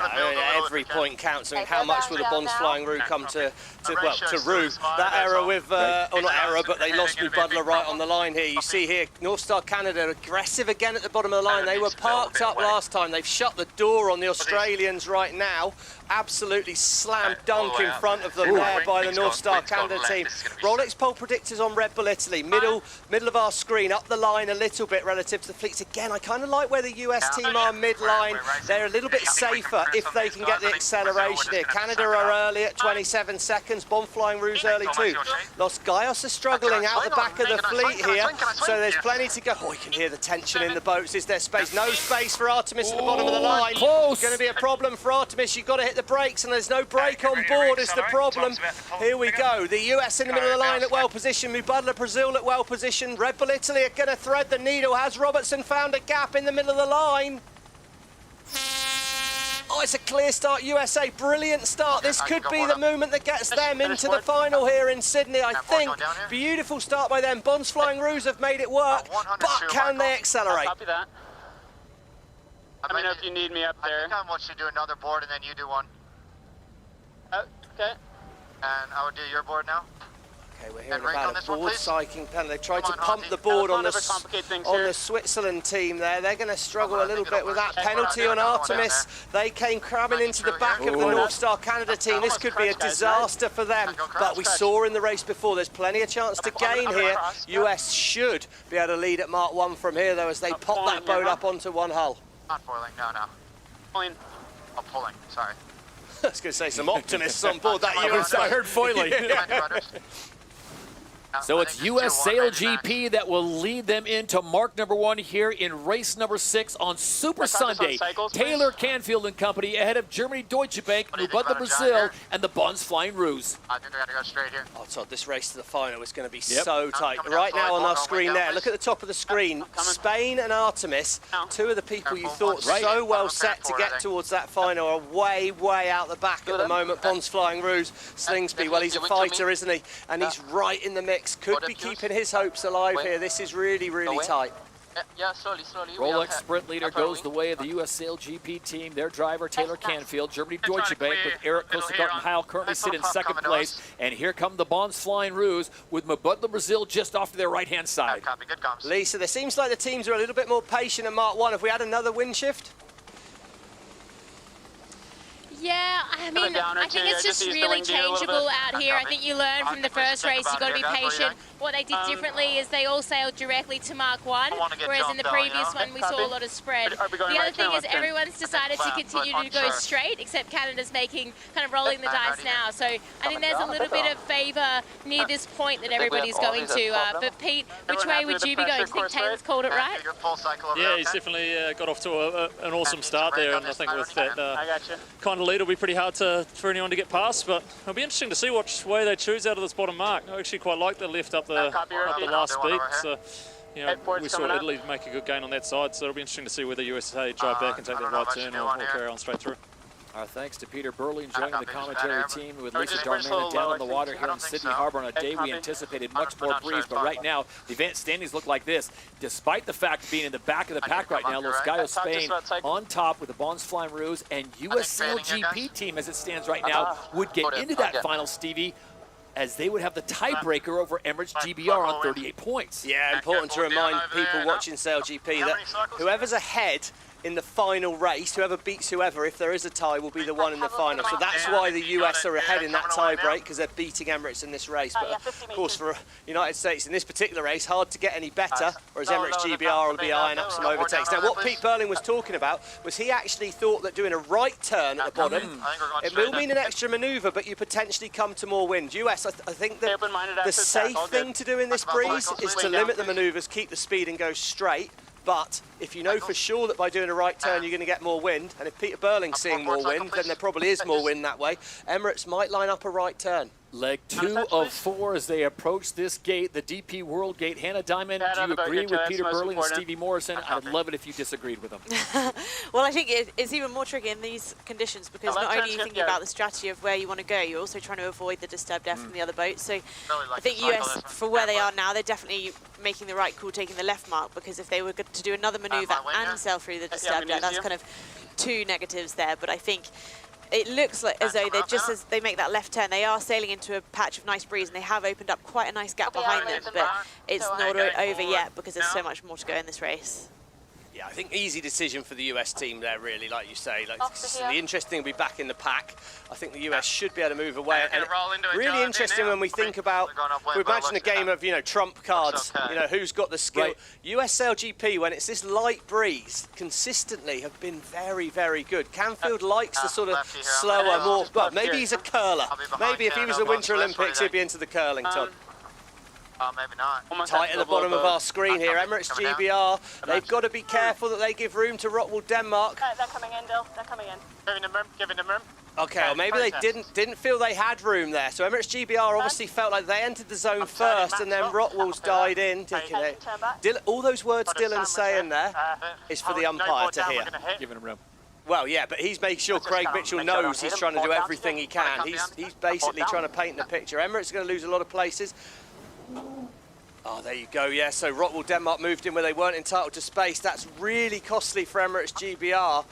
Yeah, every point counts. I mean, how much will the Bonds Flying Roo come to Roo? That error with, or not error, but they lost Blue Butler right on the line here. You see here, North Star Canada aggressive again at the bottom of the line. They were parked up last time. They've shut the door on the Australians right now. Absolutely slam dunk in front of them there by the North Star Canada team. Rolex pole predictors on Red Bull Italy, middle of our screen, up the line a little bit relative to the fleets. Again, I kind of like where the US team are midline. They're a little bit safer if they can get the acceleration here. Canada are early at 27 seconds. Bond Flying Roo's early too. Los Gallos are struggling out the back of the fleet here, so there's plenty to go. Oh, you can hear the tension in the boats. Is there space? No space for Artemis at the bottom of the line. It's going to be a problem for Artemis. You've got to hit the brakes, and there's no brake on board is the problem. Here we go. The US in the middle of the line at well positioned. Mubadala Brazil at well positioned. Red Bull Italy are going to thread the needle. Has Robertson found a gap in the middle of the line? Oh, it's a clear start, USA. Brilliant start. This could be the movement that gets them into the final here in Sydney, I think. Beautiful start by them. Bonds Flying Roos have made it work, but can they accelerate? Copy that. Let me know if you need me up there. I think I want you to do another board and then you do one. Okay. And I would do your board now. Okay, we're hearing about a board psyching penalty. They tried to pump the board on the Switzerland team there. They're going to struggle a little bit with that penalty on Artemis. They came crabbing into the back of the North Star Canada team. This could be a disaster for them, but we saw in the race before there's plenty of chance to gain here. US should be able to lead at Mark 1 from here, though, as they pop that boat up onto one hull. Not foiling, no. Pulling. Oh, pulling, sorry. I was going to say some optimists on board that US. I heard foiling. So it's US SailGP that will lead them into mark number 1 here in race number 6 on Super Sunday. Taylor Canfield and company ahead of Germany Deutsche Bank, Mubadla Brazil, and the Bonds Flying Ruse. I think I gotta go straight here. Oh, Todd, this race to the final is going to be so tight. Right now on our screen there, look at the top of the screen. Spain and Artemis, 2 of the people you thought so well set to get towards that final, are way, way out the back at the moment. Bonds Flying Ruse, Slingsby, well, he's a fighter, isn't he? And he's right in the mix. Could be keeping his hopes alive here. This is really, really tight. Yeah, slowly. Rolex sprint leader goes the way of the US SailGP team. Their driver, Taylor Canfield. Germany Deutsche Bank with Eric Kosegart and Heil currently sit in second place. And here come the Bonds Flying Ruse with Mubadla Brazil just off to their right-hand side. Lisa, there seems like the teams are a little bit more patient at Mark 1. Have we had another wind shift? Yeah, I mean, I think it's just really changeable out here. I think you learn from the first race, you've got to be patient. What they did differently is they all sailed directly to Mark 1, whereas in the previous one we saw a lot of spread. The other thing is everyone's decided to continue to go straight, except Canada's making, kind of rolling the dice now. So I think there's a little bit of favour near this point that everybody's going to. But Pete, which way would you be going? Do you think Taylor's called it right? Yeah, he's definitely got off to an awesome start there, and I think with that kind of lead, it'll be pretty hard for anyone to get past, but it'll be interesting to see which way they choose out of this bottom mark. I actually quite like the lift up the last beat. So, you know, we saw Italy make a good gain on that side, so it'll be interesting to see whether USA drive back and take that right turn or carry on straight through. Our thanks to Peter Burley joining the commentary team with Lisa Darmanin down on the water here in Sydney Harbour on a day we anticipated much more breeze, but right now the advanced standings look like this. Despite the fact being in the back of the pack right now, Los Gallos Spain on top with the Bonds Flying Ruse, and US SailGP team as it stands right now would get into that final, Stevie, as they would have the tiebreaker over Emirates GBR on 38 points. Yeah, important to remind people watching SailGP that whoever's ahead in the final race, whoever beats whoever, if there is a tie, will be the one in the final. So that's why the US are ahead in that tie break, because they're beating Emirates in this race. But of course, for United States in this particular race, hard to get any better, whereas Emirates GBR will be eyeing up some overtakes. Now, what Pete Burling was talking about was he actually thought that doing a right turn at the bottom, it will mean an extra manoeuvre, but you potentially come to more wind. US, I think that the safe thing to do in this breeze is to limit the manoeuvres, keep the speed and go straight. But if you know for sure that by doing a right turn you're going to get more wind, and if Peter Burling's seeing more wind, then there probably is more wind that way, Emirates might line up a right turn. Leg 2 of 4 as they approach this gate, the DP World Gate. Hannah Diamond, do you agree with Peter Burling and Stevie Morrison? I'd love it if you disagreed with them. Well, I think it's even more tricky in these conditions because not only are you thinking about the strategy of where you want to go, you're also trying to avoid the disturbed air from the other boat. So I think US, for where they are now, they're definitely making the right call, taking the left mark, because if they were to do another manoeuvre and sail through the disturbed air, that's kind of 2 negatives there. But I think it looks like as though they just as they make that left turn, they are sailing into a patch of nice breeze, and they have opened up quite a nice gap behind them, but it's not over yet because there's so much more to go in this race. Yeah, I think easy decision for the US team there, really, like you say. Like, the interesting will be back in the pack. I think the US should be able to move away. And really interesting when we think about, we imagine a game of, you know, trump cards, you know, who's got the skill. Right. US SailGP, when it's this light breeze, consistently have been very, very good. Canfield likes the sort of slower, more, well, maybe he's a curler. Maybe if he was the Winter Olympics, he'd be into the curling, Todd. Maybe not. Tight at the bottom of our screen here, Emirates GBR. They've got to be careful that they give room to Rottwell, Denmark. They're coming in, Dill. They're coming in. Giving them room. Okay, well maybe they didn't feel they had room there. So Emirates GBR obviously felt like they entered the zone first, and then Rottwell's died in. All those words Dylan's saying there is for the umpire to hear. Giving him room. Well, yeah, but he's making sure Craig Mitchell knows he's trying to do everything he can. He's basically trying to paint the picture. Emirates are going to lose a lot of places. Oh, there you go, yeah, so Rottwell, Denmark moved in where they weren't entitled to space. That's really costly for Emirates GBR.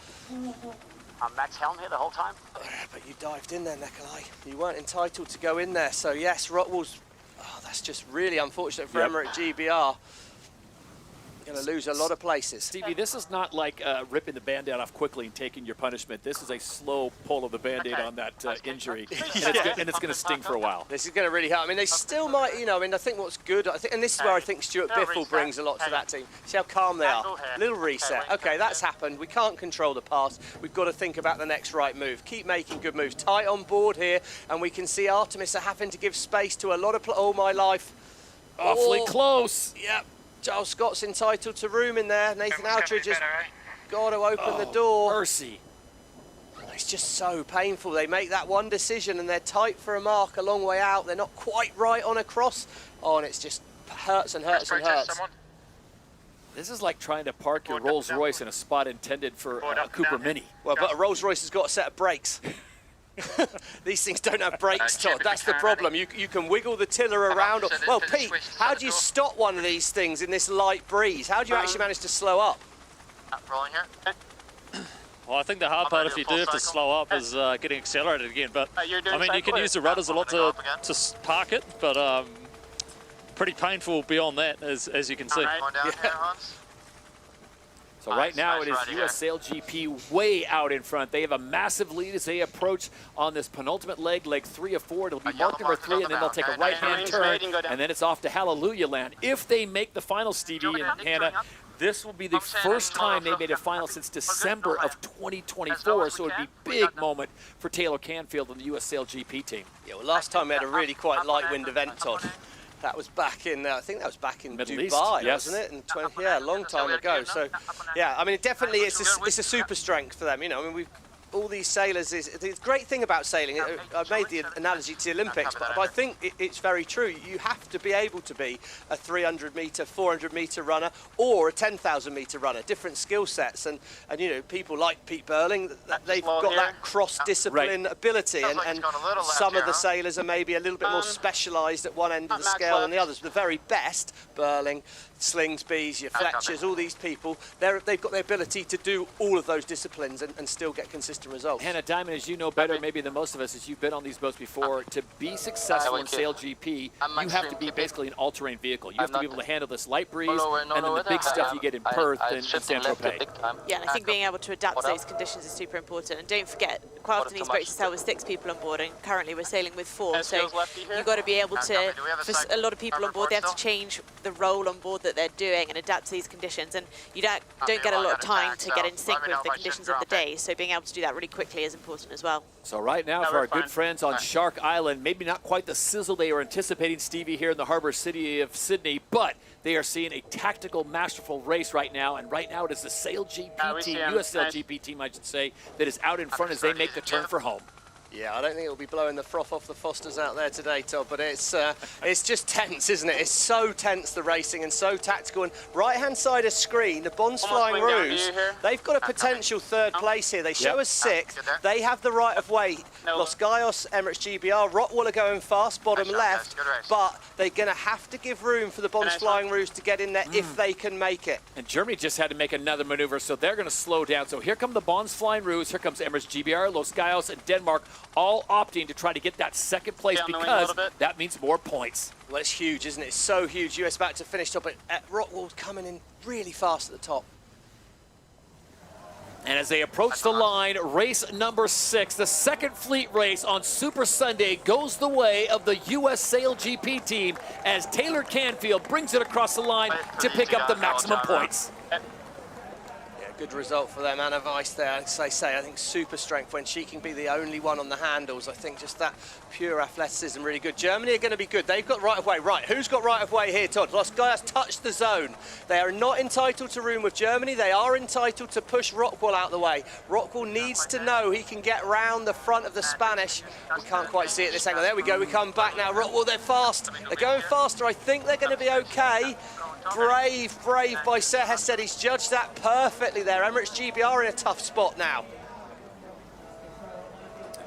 Max Helm here the whole time. But you dived in there, Nikolai. You weren't entitled to go in there, so yes, Rottwell's... Oh, that's just really unfortunate for Emirates GBR. Going to lose a lot of places. Stevie, this is not like ripping the Band-Aid off quickly and taking your punishment. This is a slow pull of the Band-Aid on that injury, and it's going to sting for a while. This is going to really hurt. I mean, they still might, you know, I mean, I think what's good, and this is where I think Stuart Biffle brings a lot to that team. See how calm they are. Little reset. Okay, that's happened. We can't control the past. We've got to think about the next right move. Keep making good moves. Tight on board here, and we can see Artemis are having to give space to a lot of all my life. Awfully close. Yep. Giles Scott's entitled to room in there. Nathan Outridge has got to open the door. Mercy. It's just so painful. They make that one decision and they're tight for a mark a long way out. They're not quite right on a cross. Oh, and it's just hurts and hurts and hurts. This is like trying to park your Rolls Royce in a spot intended for a Cooper Mini. Well, but a Rolls Royce has got a set of brakes. These things don't have brakes, Todd. That's the problem. You can wiggle the tiller around. Well, Pete, how do you stop one of these things in this light breeze? How do you actually manage to slow up? Rolling here. Well, I think the hard part, if you do have to slow up, is getting accelerated again. But I mean, you can use the rudders a lot to park it, but pretty painful beyond that, as you can see. So right now it is US SailGP way out in front. They have a massive lead as they approach on this penultimate leg 3 of 4. It'll be mark number 3, and then they'll take a right-hand turn, and then it's off to Hallelujah Land. If they make the final, Stevie and Hannah, this will be the first time they made a final since December of 2024, so it would be a big moment for Taylor Canfield and the US SailGP team. Yeah, well, last time we had a really quite light wind event, Todd. That was back in, I think that was back in Middle Dubai, East, yes. wasn't it? Yeah, a long time ago. So, yeah, I mean, it definitely it's a super strength for them. You know, I mean, all these sailors the great thing about sailing. I made the analogy to the Olympics, but I think it's very true. You have to be able to be a 300-meter, 400-meter runner or a 10,000-meter runner. Different skill sets, and you know, people like Pete Burling, they've got that cross-discipline ability, and some of the sailors are maybe a little bit more specialised at one end of the scale than the others. The very best, Burling, Slingsby's, your Fletchers, all these people, they've got the ability to do all of those disciplines and still get consistent results. Hannah Diamond, as you know better maybe than most of us, as you've been on these boats before, to be successful in SailGP, you have to be basically an all-terrain vehicle. You have to be able to handle this light breeze and then the big stuff you get in Perth and Saint-Tropez. Yeah, and I think being able to adapt to those conditions is super important. And don't forget, quite often these boats sail with 6 people on board, and currently we're sailing with 4. So you've got to be able to, for a lot of people on board, they have to change the role on board that they're doing and adapt to these conditions. And you don't get a lot of time to get in sync with the conditions of the day. So being able to do that really quickly is important as well. So right now for our good friends on Shark Island, maybe not quite the sizzle they were anticipating, Stevie, here in the harbour city of Sydney, but they are seeing a tactical, masterful race right now, and right now it is the SailGP team, US SailGP team, I should say, that is out in front as they make the turn for home. Yeah, I don't think it'll be blowing the froth off the Fosters out there today, Todd, but it's just tense, isn't it? It's so tense, the racing, and so tactical. And right-hand side of screen, the Bonds Flying Rouge, they've got a potential 3rd place here. They show us 6th. They have the right-of-way. Los Gaios, Emirates GBR, Rockwell are going fast, bottom left, but they're going to have to give room for the Bonds Flying Rouge to get in there if they can make it. And Germany just had to make another maneuver, so they're going to slow down. So here come the Bonds Flying Rouge, here comes Emirates GBR, Los Gaios, and Denmark, all opting to try to get that 2nd place because that means more points. Well, it's huge, isn't it? It's so huge. US about to finish top, but Rockwell's coming in really fast at the top. And as they approach the line, race number 6, the 2nd fleet race on Super Sunday goes the way of the US SailGP team as Taylor Canfield brings it across the line to pick up the maximum points. Good result for them. Anna Weiss there, as I say, I think super strength when she can be the only one on the handles. I think just that pure athleticism really good. Germany are going to be good. They've got right of way. Right, who's got right of way here, Todd? Los Gaios touched the zone. They are not entitled to room with Germany. They are entitled to push Rockwell out the way. Rockwell needs to know he can get round the front of the Spanish. We can't quite see it this angle. There we go. We come back now. Rockwell, they're fast. They're going faster. I think they're going to be okay. Brave by Sir Hesed. He's judged that perfectly there. Emirates GBR in a tough spot now.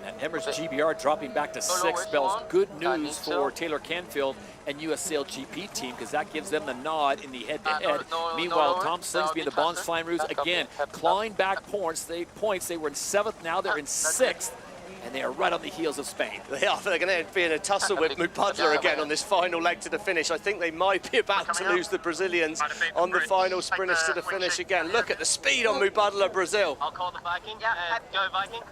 And Emirates GBR dropping back to 6th spells good news for Taylor Canfield and US SailGP team because that gives them the nod in the head-to-head. Meanwhile, Tom Slingsby and the Bonds Flying Rouge, again, clawing back points. They were in 7th, now they're in 6th. and they are right on the heels of Spain. They are. They're going to be in a tussle with Mubadala again on this final leg to the finish. I think they might be about to lose the Brazilians on the final sprinters to the finish again. Look at the speed on Mubadala, Brazil. I'll call the Viking. Go Viking.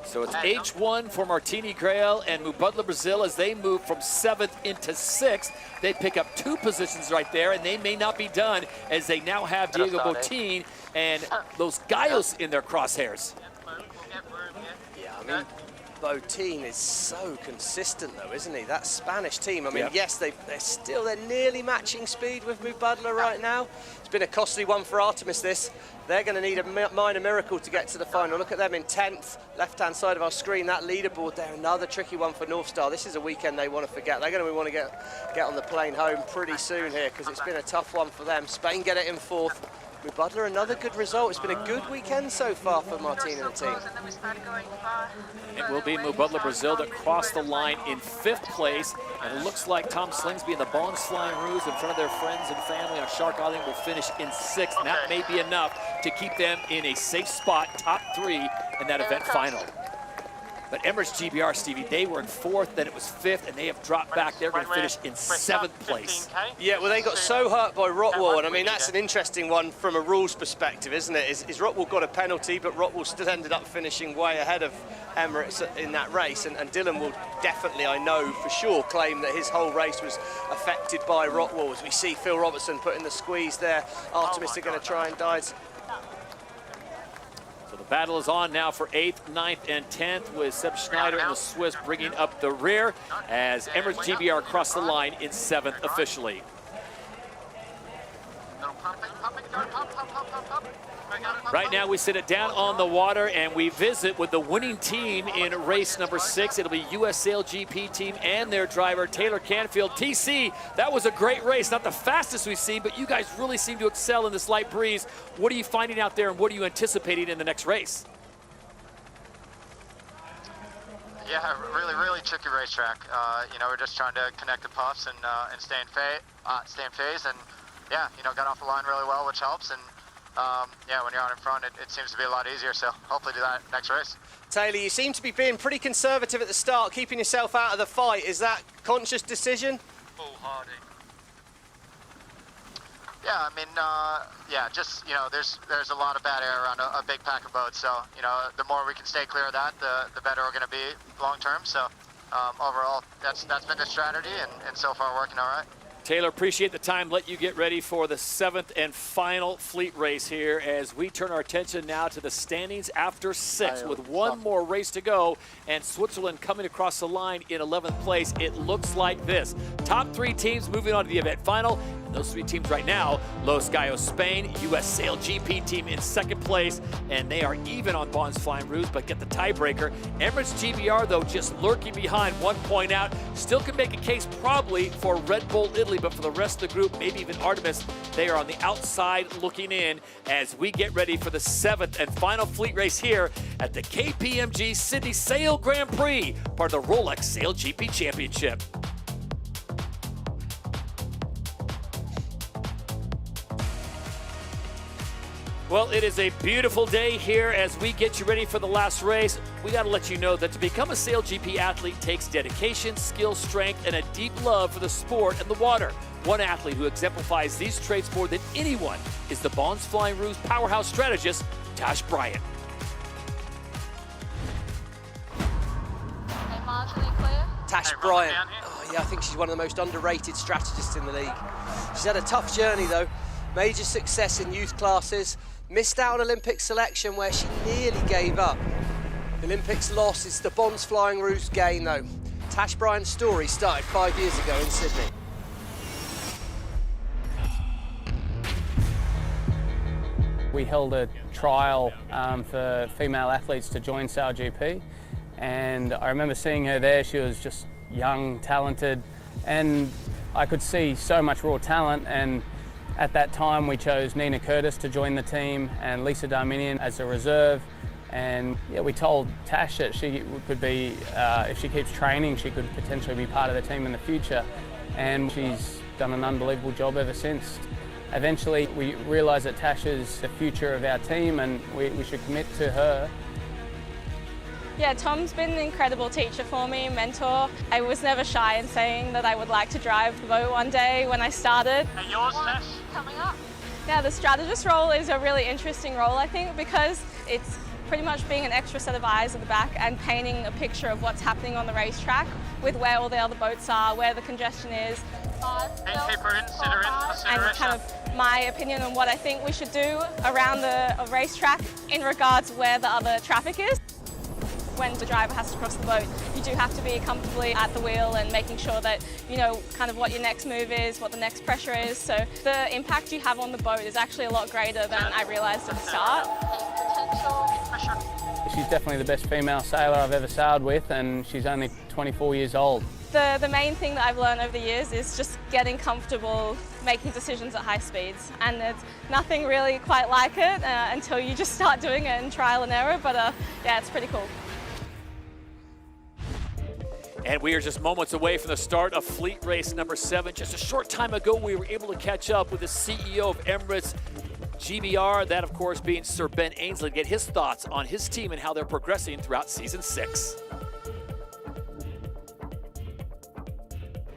So it's H1 for Martini Grail and Mubadala Brazil as they move from 7th into 6th. They pick up 2 positions right there, and they may not be done as they now have Diego Botín and Los Gallos in their crosshairs. Yeah, I mean, Botín is so consistent though, isn't he? That Spanish team, I mean, yes, they're nearly matching speed with Mubadala right now. It's been a costly one for Artemis, this. They're going to need a minor miracle to get to the final. Look at them in 10th, left-hand side of our screen, that leaderboard there, another tricky one for North Star. This is a weekend they want to forget. They're going to want to get on the plane home pretty soon here because it's been a tough one for them. Spain get it in 4th. Mubadala, another good result. It's been a good weekend so far for Martine and the team. It will be Mubadala Brazil that crossed the line in 5th place, and it looks like Tom Slingsby and the Bons Flying Roos in front of their friends and family on Shark Island will finish in 6th, and that may be enough to keep them in a safe spot, top 3 in that event final. But Emirates GBR, Stevie, they were in 4th, then it was 5th, and they have dropped back. They're going to finish in 7th place. Yeah, well, they got so hurt by Rotwell, and I mean, that's an interesting one from a rules perspective, isn't it? Is Rotwell got a penalty, but Rotwell still ended up finishing way ahead of Emirates in that race, and Dylan will definitely, I know for sure, claim that his whole race was affected by Rotwell. As we see Phil Robertson putting the squeeze there. Artemis are going to try and dive. So the battle is on now for 8th, 9th, and 10th with Seb Schneider and the Swiss bringing up the rear as Emirates GBR crossed the line in 7th officially. Right now we sit it down on the water and we visit with the winning team in race number 6. It'll be US SailGP team and their driver Taylor Canfield. TC, that was a great race, not the fastest we've seen, but you guys really seem to excel in this light breeze. What are you finding out there and what are you anticipating in the next race? Yeah, really tricky racetrack. You know, we're just trying to connect the puffs and stay in phase, and yeah, you know, got off the line really well, which helps. And yeah, when you're out in front, it seems to be a lot easier. So hopefully do that next race. Taylor, you seem to be being pretty conservative at the start, keeping yourself out of the fight. Is that a conscious decision? Foolhardy. Yeah, I mean, yeah, just, you know, there's a lot of bad air around a big pack of boats. So, you know, the more we can stay clear of that, the better we're going to be long term. So overall, that's been the strategy, and so far working all right. Taylor, appreciate the time. Let you get ready for the 7th and final fleet race here as we turn our attention now to the standings after 6 with one more race to go and Switzerland coming across the line in 11th place. It looks like this. Top 3 teams moving on to the event final. And those 3 teams right now, Los Gallos Spain, US SailGP team in 2nd place, and they are even on Bons Flying Roos, but get the tiebreaker. Emirates GBR, though, just lurking behind, 1 point out. Still can make a case probably for Red Bull Italy, but for the rest of the group, maybe even Artemis, they are on the outside looking in as we get ready for the 7th and final fleet race here at the KPMG Sydney Sail Grand Prix, part of the Rolex SailGP Championship. Well, it is a beautiful day here as we get you ready for the last race. We got to let you know that to become a SailGP athlete takes dedication, skill, strength, and a deep love for the sport and the water. One athlete who exemplifies these traits more than anyone is the Bons Flying Roos powerhouse strategist, Tash Bryant. Tash Bryant. Oh, yeah, I think she's one of the most underrated strategists in the league. She's had a tough journey, though. Major success in youth classes. Missed out on Olympic selection where she nearly gave up. Olympics loss is the Bons Flying Roos gain, though. Tash Bryant's story started 5 years ago in Sydney. We held a trial for female athletes to join SailGP, and I remember seeing her there. She was just young, talented, and I could see so much raw talent. And at that time, we chose Nina Curtis to join the team and Lisa Darminian as a reserve. And yeah, we told Tash that she could be, if she keeps training, she could potentially be part of the team in the future. And she's done an unbelievable job ever since. eventually we realised that Tasha's the future of our team and we should commit to her. Yeah, Tom's been an incredible teacher for me, mentor. I was never shy in saying that I would like to drive the boat one day when I started. And yours, Tash? Coming up. Yeah, the strategist role is a really interesting role, I think, because it's pretty much being an extra set of eyes at the back and painting a picture of what's happening on the racetrack with where all the other boats are, where the congestion is. And kind of my opinion on what I think we should do around the racetrack in regards where the other traffic is. When the driver has to cross the boat, you do have to be comfortably at the wheel and making sure that you know kind of what your next move is, what the next pressure is. So the impact you have on the boat is actually a lot greater than I realised at the start. She's definitely the best female sailor I've ever sailed with, and she's only 24 years old. The main thing that I've learned over the years is just getting comfortable making decisions at high speeds, and there's nothing really quite like it until you just start doing it in trial and error, but yeah, it's pretty cool. And we are just moments away from the start of fleet race number 7. Just a short time ago, we were able to catch up with the CEO of Emirates GBR, that of course being Sir Ben Ainslie, to get his thoughts on his team and how they're progressing throughout season 6.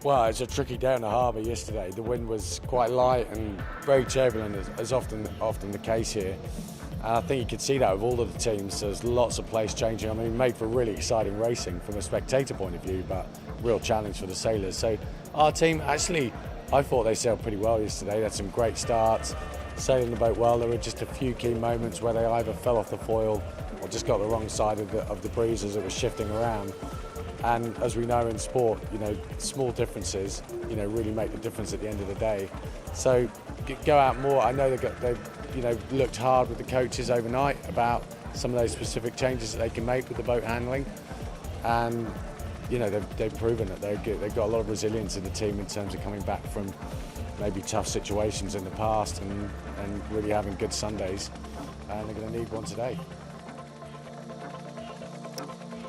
Well, it's a tricky day on the harbour yesterday. The wind was quite light and very turbulent, as often the case here. And I think you could see that with all of the teams. There's lots of place changing. I mean, made for really exciting racing from a spectator point of view, but real challenge for the sailors. So our team, actually, I thought they sailed pretty well yesterday. They had some great starts, sailing the boat well. There were just a few key moments where they either fell off the foil or just got the wrong side of the breeze as it was shifting around. And as we know in sport, you know, small differences, you know, really make the difference at the end of the day. So go out more. I know they've you know, looked hard with the coaches overnight about some of those specific changes that they can make with the boat handling. And, you know, they've proven that they're good. They've got a lot of resilience in the team in terms of coming back from maybe tough situations in the past and really having good Sundays. And they're going to need one today.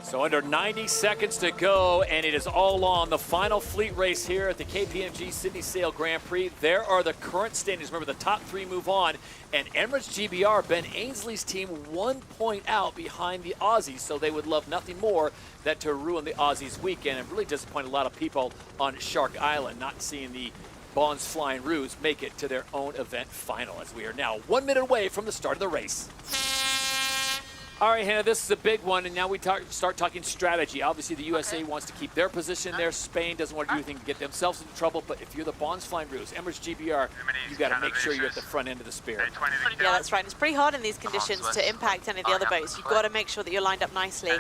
So under 90 seconds to go, and it is all on the final fleet race here at the KPMG Sydney Sail Grand Prix. There are the current standings. Remember, the top 3 move on, and Emirates GBR, Ben Ainslie's team, 1 point out behind the Aussies, so they would love nothing more than to ruin the Aussies' weekend and really disappoint a lot of people on Shark Island, not seeing the Bonds Flying Roos make it to their own event final, as we are now 1 minute away from the start of the race. All right, Hannah, this is a big one, and now we start talking strategy. Obviously, the USA wants to keep their position there. Spain doesn't want to do anything to get themselves into trouble, but if you're the Bonds Flying Roos, Emirates GBR, you've got to make sure you're at the front end of the spear. Yeah, that's right. It's pretty hard in these conditions to impact any of the other boats. You've got to make sure that you're lined up nicely.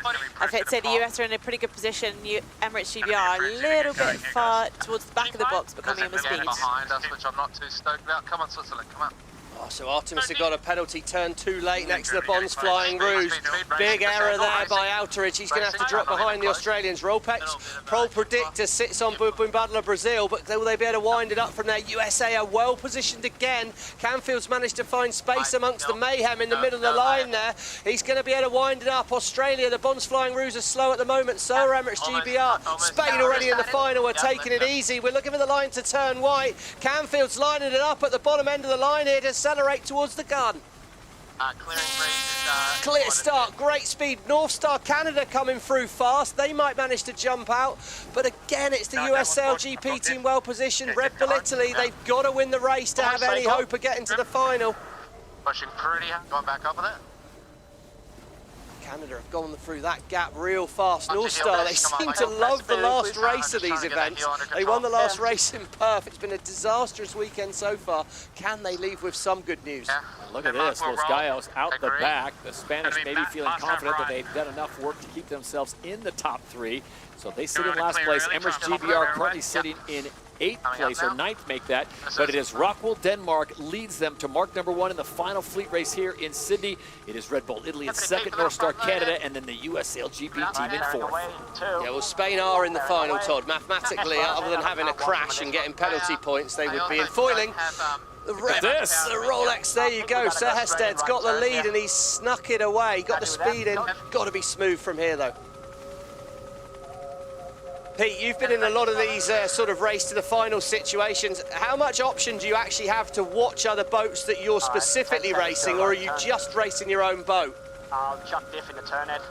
I'd say the US are in a pretty good position. Emirates GBR are a little bit far towards the back of the box, but coming in with speed. Behind us, which I'm not too stoked about. Come on, Switzerland, come on. Oh, so Artemis have got a penalty turn too late next to the Bonds Flying Roos. Big error there by Outeridge. He's going to have to drop behind the Australians. Rolex Prole Predictor sits on Bumbadla, Brazil, but will they be able to wind it up from there? USA are well positioned again. Canfield's managed to find space amongst the mayhem in the middle of the line there. He's going to be able to wind it up. Australia, the Bonds Flying Roos are slow at the moment. So are Emirates GBR. Spain already in the final. We're taking it easy. We're looking for the line to turn white. Canfield's lining it up at the bottom end of the line here to accelerate towards the gun. Clear start, great speed. North Star Canada coming through fast. They might manage to jump out, but again, it's the US SailGP team well positioned. Red Bull Italy, they've got to win the race to have any hope of getting to the final. Pushing pretty hard, going back up with it. Canada have gone through that gap real fast. North Star, they seem to love the last race of these events. They won the last race in Perth. It's been a disastrous weekend so far. Can they leave with some good news? Look at this, Los Gallos out the back. The Spanish maybe feeling confident that they've done enough work to keep themselves in the top 3. So they sit in last place. Emirates GBR currently sitting in 8th place, or 9th make that, but it is Rockwell, Denmark leads them to mark number 1 in the final fleet race here in Sydney. It is Red Bull Italy in 2nd, North Star Canada, and then the US SailGP team in 4th. Yeah, well, Spain are in the final, Todd. Mathematically, other than having a crash and getting penalty points, they would be in foiling. The Rolex, there you go. Sir Hested's got the lead and he's snuck it away. Got the speed in. Got to be smooth from here, though. Pete, you've been in a lot of these sort of race to the final situations. How much option do you actually have to watch other boats that you're specifically racing, or are you just racing your own boat? I'll chuck diff in the turn head.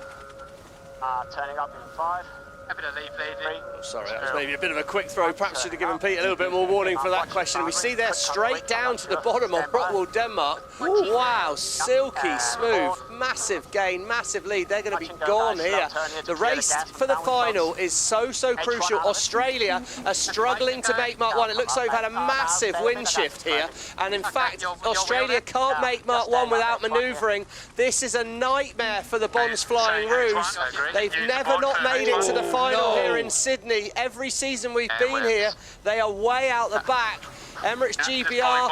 Turning up in 5. Happy to leave, lady. Oh, sorry, that was maybe a bit of a quick throw. Perhaps should have given Pete a little bit more warning for that question. We see there straight down to the bottom on Rockwell, Denmark. Ooh, wow, silky smooth, massive gain, massive lead. They're going to be gone here. The race for the final is so crucial. Australia are struggling to make Mark 1. It looks like they've had a massive wind shift here. And in fact, Australia can't make Mark 1 without manoeuvring. This is a nightmare for the Bonds Flying Roos. They've never not made it to the final here in Sydney. Every season we've been here, they are way out the back. Emirates GBR,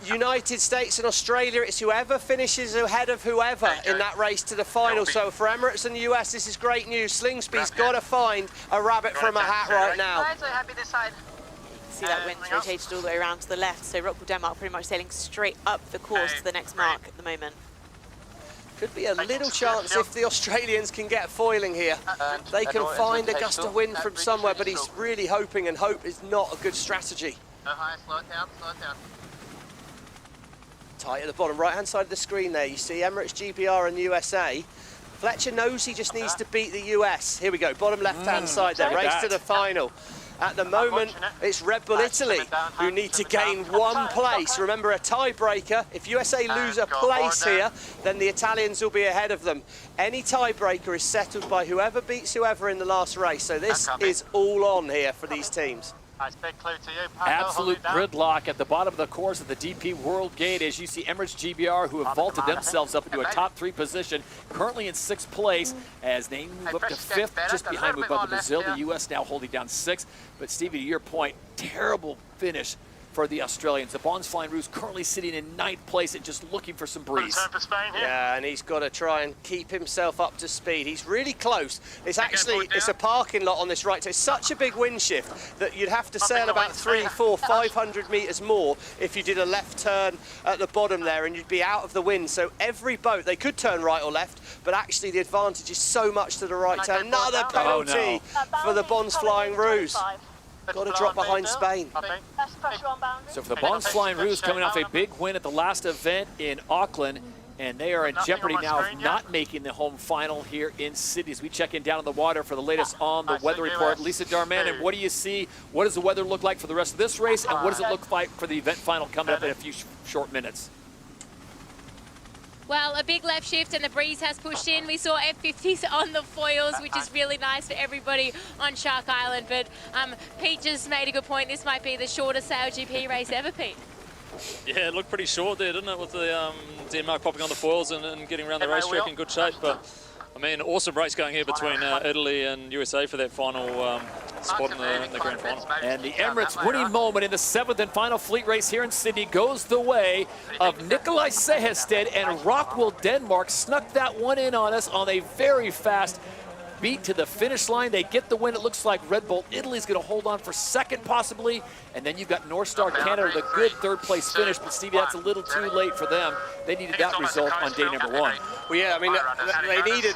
United States and Australia, it's whoever finishes ahead of whoever in that race to the final. So for Emirates and the US, this is great news. Slingsby's got to find a rabbit from a hat right now. Happy this side. See that wind rotated all the way around to the left, so Rockwell, Denmark pretty much sailing straight up the course to the next mark at the moment. Could be a little chance if the Australians can get foiling here. They can find a gust of wind from somewhere, but he's really hoping, and hope is not a good strategy. Slow it down, slow it down. Tight at the bottom right-hand side of the screen there, you see Emirates GBR and USA. Fletcher knows he just needs to beat the US. Here we go, bottom left-hand side there, race to the final. At the moment, it's Red Bull Italy who need to gain 1 place. Remember, a tiebreaker. If USA lose a place here, then the Italians will be ahead of them. Any tiebreaker is settled by whoever beats whoever in the last race. So this is all on here for these teams. Nice big clue to you. Absolute gridlock at the bottom of the course at the DP World Gate, as you see Emirates GBR, who have vaulted themselves up into a top 3 position, currently in 6th place, as they move up to 5th, just behind Mubaba Brazil. The US now holding down 6th. But Stevie, to your point, terrible finish for the Australians. The Bonds Flying Roos currently sitting in 9th place and just looking for some breeze. Yeah, and he's got to try and keep himself up to speed. He's really close. It's actually, it's a parking lot on this right. So it's such a big wind shift that you'd have to sail about 300, 400, 500 metres more if you did a left turn at the bottom there, and you'd be out of the wind. So every boat, they could turn right or left, but actually the advantage is so much to the right turn. Another penalty for the Bonds Flying Roos. Got to drop behind Spain. So for the Bonds Flying Roos, coming off a big win at the last event in Auckland, and they are in jeopardy now of not making the home final here in Sydney. As we check in down on the water for the latest on the weather report, Lisa Darman, and what do you see? What does the weather look like for the rest of this race, and what does it look like for the event final coming up in a few short minutes? Well, a big left shift and the breeze has pushed in. We saw F50s on the foils, which is really nice for everybody on Shark Island. But Pete just made a good point. This might be the shortest SailGP race ever, Pete. Yeah, it looked pretty short there, didn't it, with the Denmark popping on the foils and getting around the racetrack in good shape. But I mean, awesome race going here between Italy and USA for that final spot in the grand final. And the Emirates winning moment in the 7th and final fleet race here in Sydney goes the way of Nikolai Sehested, and Rockwell, Denmark snuck that one in on us on a very fast beat to the finish line. They get the win. It looks like Red Bull Italy's going to hold on for 2nd possibly, and then you've got North Star Canada with a good 3rd place finish, but Stevie, that's a little too late for them. They needed that result on day number 1. Well, yeah, I mean, they needed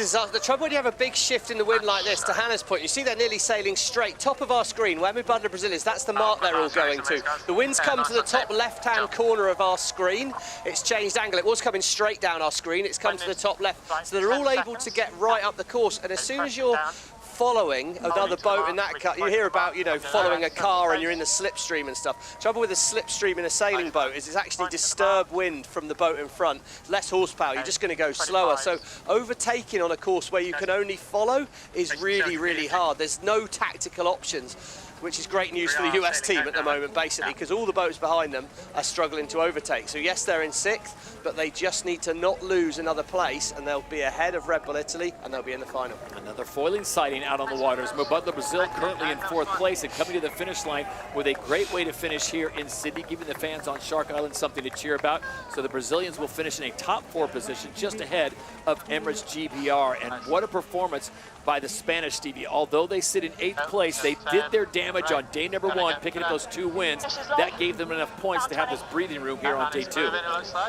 the trouble when you have a big shift in the wind like this, to Hannah's point, you see they're nearly sailing straight top of our screen where Mubaba Brazil is. That's the mark they're all going to. The wind's come to the top left-hand corner of our screen. It's changed angle. It was coming straight down our screen. It's come to the top left. So they're all able to get right up the course. And as soon as you're following another boat in that cut, you hear about, you know, following a car and you're in the slipstream and stuff. Trouble with a slipstream in a sailing boat is it's actually disturbed wind from the boat in front, less horsepower, you're just going to go slower. So overtaking on a course where you can only follow is really, really hard. There's no tactical options, which is great news for the US team at the moment, basically, because all the boats behind them are struggling to overtake. So yes, they're in 6th, but they just need to not lose another place, and they'll be ahead of Red Bull Italy, and they'll be in the final. Another foiling sighting out on the waters. Mubaba Brazil currently in 4th place and coming to the finish line with a great way to finish here in Sydney, giving the fans on Shark Island something to cheer about. So the Brazilians will finish in a top 4 position, just ahead of Emirates GBR. And what a performance by the Spanish, Stevie. Although they sit in 8th place, they did their damage on day number 1, picking up those 2 wins. That gave them enough points to have this breathing room here on day 2.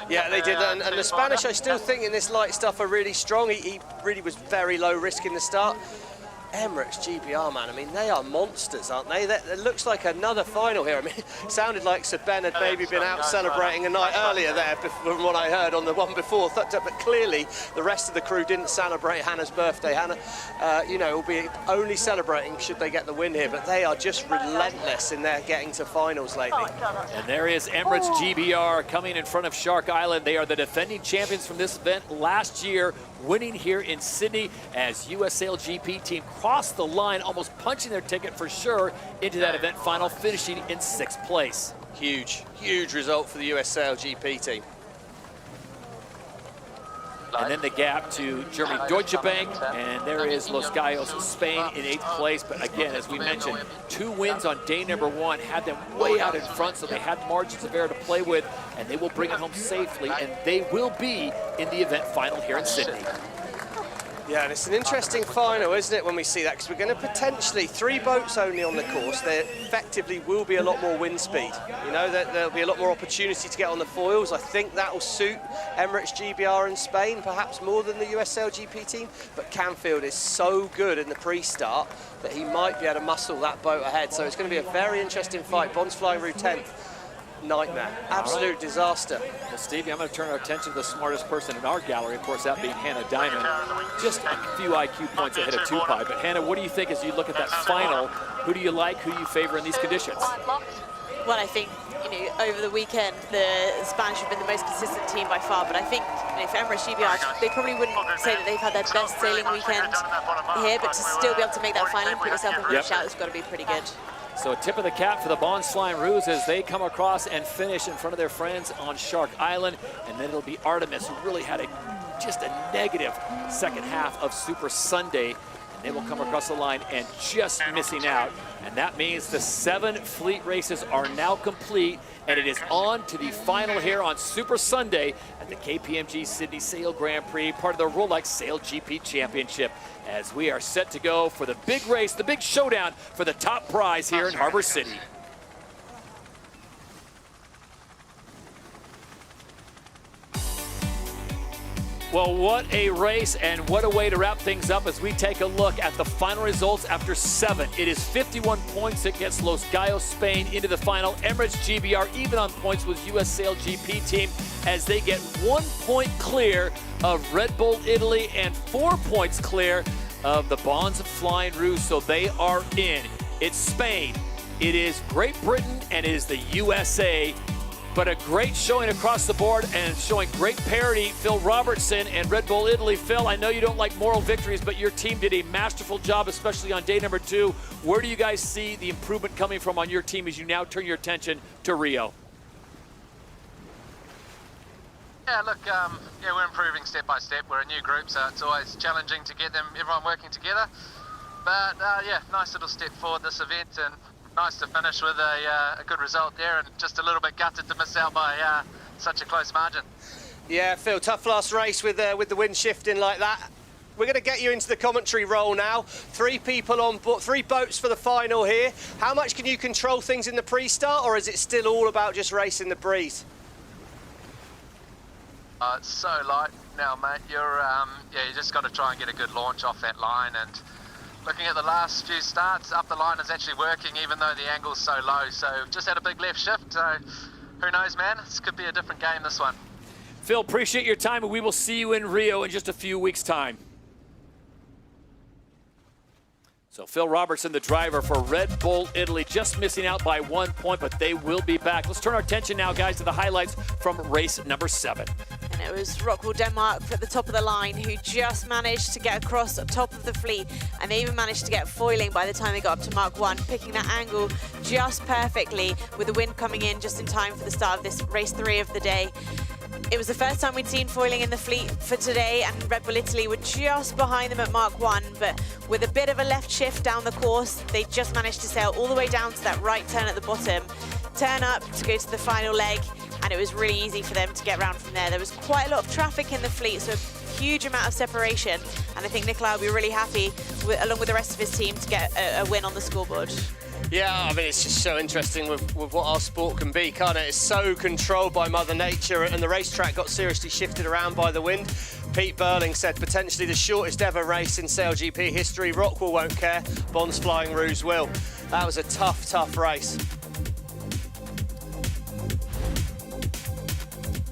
Yeah, they did. And the Spanish, I still think in this light stuff are really strong. He really was very low risk in the start. Emirates GBR, man, I mean, they are monsters, aren't they? It looks like another final here. I mean, it sounded like Sir Ben had maybe been out celebrating a night earlier there, from what I heard on the one before. But clearly, the rest of the crew didn't celebrate Hannah's birthday. Hannah, you know, will be only celebrating should they get the win here, but they are just relentless in their getting to finals lately. And there is Emirates GBR coming in front of Shark Island. They are the defending champions from this event last year, winning here in Sydney as US SailGP team crossed the line, almost punching their ticket for sure into that event final, finishing in 6th place. Huge, huge result for the US SailGP team. And then the gap to Germany Deutsche Bank, and there is Los Gallos, Spain in 8th place. But again, as we mentioned, 2 wins on day number 1 had them way out in front, so they had margins of error to play with, and they will bring it home safely, and they will be in the event final here in Sydney. Yeah, and it's an interesting final, isn't it, when we see that, because we're going to potentially, 3 boats only on the course. There effectively will be a lot more wind speed. You know, there'll be a lot more opportunity to get on the foils. I think that will suit Emirates GBR in Spain, perhaps more than the US SailGP team. But Canfield is so good in the pre-start that he might be able to muscle that boat ahead. So it's going to be a very interesting fight. Bond's flying route 10th. Nightmare, absolute disaster. Well, Stevie, I'm going to turn our attention to the smartest person in our gallery, of course, that being Hannah Diamond. Just a few IQ points ahead of Tupai. But Hannah, what do you think as you look at that final? Who do you like? Who do you favor in these conditions? Well, I think, you know, over the weekend, the Spanish have been the most consistent team by far, but I think, you know, for Emirates GBR, they probably wouldn't say that they've had their best sailing weekend here, but to still be able to make that final and put yourself in a shout has got to be pretty good. So a tip of the cap for the Bonds Flying Roos as they come across and finish in front of their friends on Shark Island. And then it'll be Artemis, who really had just a negative second half of Super Sunday. And they will come across the line and just missing out. And that means the 7 fleet races are now complete. And it is on to the final here on Super Sunday at the KPMG Sydney Sail Grand Prix, part of the Rolex SailGP Championship, as we are set to go for the big race, the big showdown for the top prize here in Harbor City. Well, what a race and what a way to wrap things up as we take a look at the final results after 7. It is 51 points that gets Los Gallos, Spain into the final. Emirates GBR even on points with US SailGP team as they get 1 point clear of Red Bull Italy and 4 points clear of the Bonds of Flying Roos, so they are in. It's Spain, it is Great Britain, and it is the USA. But a great showing across the board and showing great parity. Phil Robertson and Red Bull Italy. Phil, I know you don't like moral victories, but your team did a masterful job, especially on day number 2. Where do you guys see the improvement coming from on your team as you now turn your attention to Rio? Yeah, look, yeah, we're improving step by step. We're a new group, so it's always challenging to get everyone working together. But yeah, nice little step forward this event, and nice to finish with a good result there, and just a little bit gutted to miss out by such a close margin. Yeah, Phil, tough last race with the wind shifting like that. We're going to get you into the commentary role now. 3 people on board, 3 boats for the final here. How much can you control things in the pre-start, or is it still all about just racing the breeze? It's so light now, mate. Yeah, you just got to try and get a good launch off that line, and looking at the last few starts, up the line is actually working even though the angle's so low. So just had a big left shift, so who knows, man? This could be a different game, this one. Phil, appreciate your time, and we will see you in Rio in just a few weeks' time. So Phil Robertson, the driver for Red Bull Italy, just missing out by 1 point, but they will be back. Let's turn our attention now, guys, to the highlights from race number 7. And it was Rockwool Denmark at the top of the line who just managed to get across the top of the fleet, and they even managed to get foiling by the time they got up to Mark 1, picking that angle just perfectly with the wind coming in just in time for the start of this race 3 of the day. It was the first time we'd seen foiling in the fleet for today, and Red Bull Italy were just behind them at Mark 1, but with a bit of a left shift down the course, they just managed to sail all the way down to that right turn at the bottom, turn up to go to the final leg, and it was really easy for them to get around from there. There was quite a lot of traffic in the fleet, so a huge amount of separation, and I think Nikolai will be really happy, along with the rest of his team, to get a win on the scoreboard. Yeah, I mean, it's just so interesting with what our sport can be, can't it? It's so controlled by Mother Nature, and the racetrack got seriously shifted around by the wind. Pete Burling said potentially the shortest ever race in SailGP history. Rockwell won't care, Bond's Flying Rouge will. That was a tough race.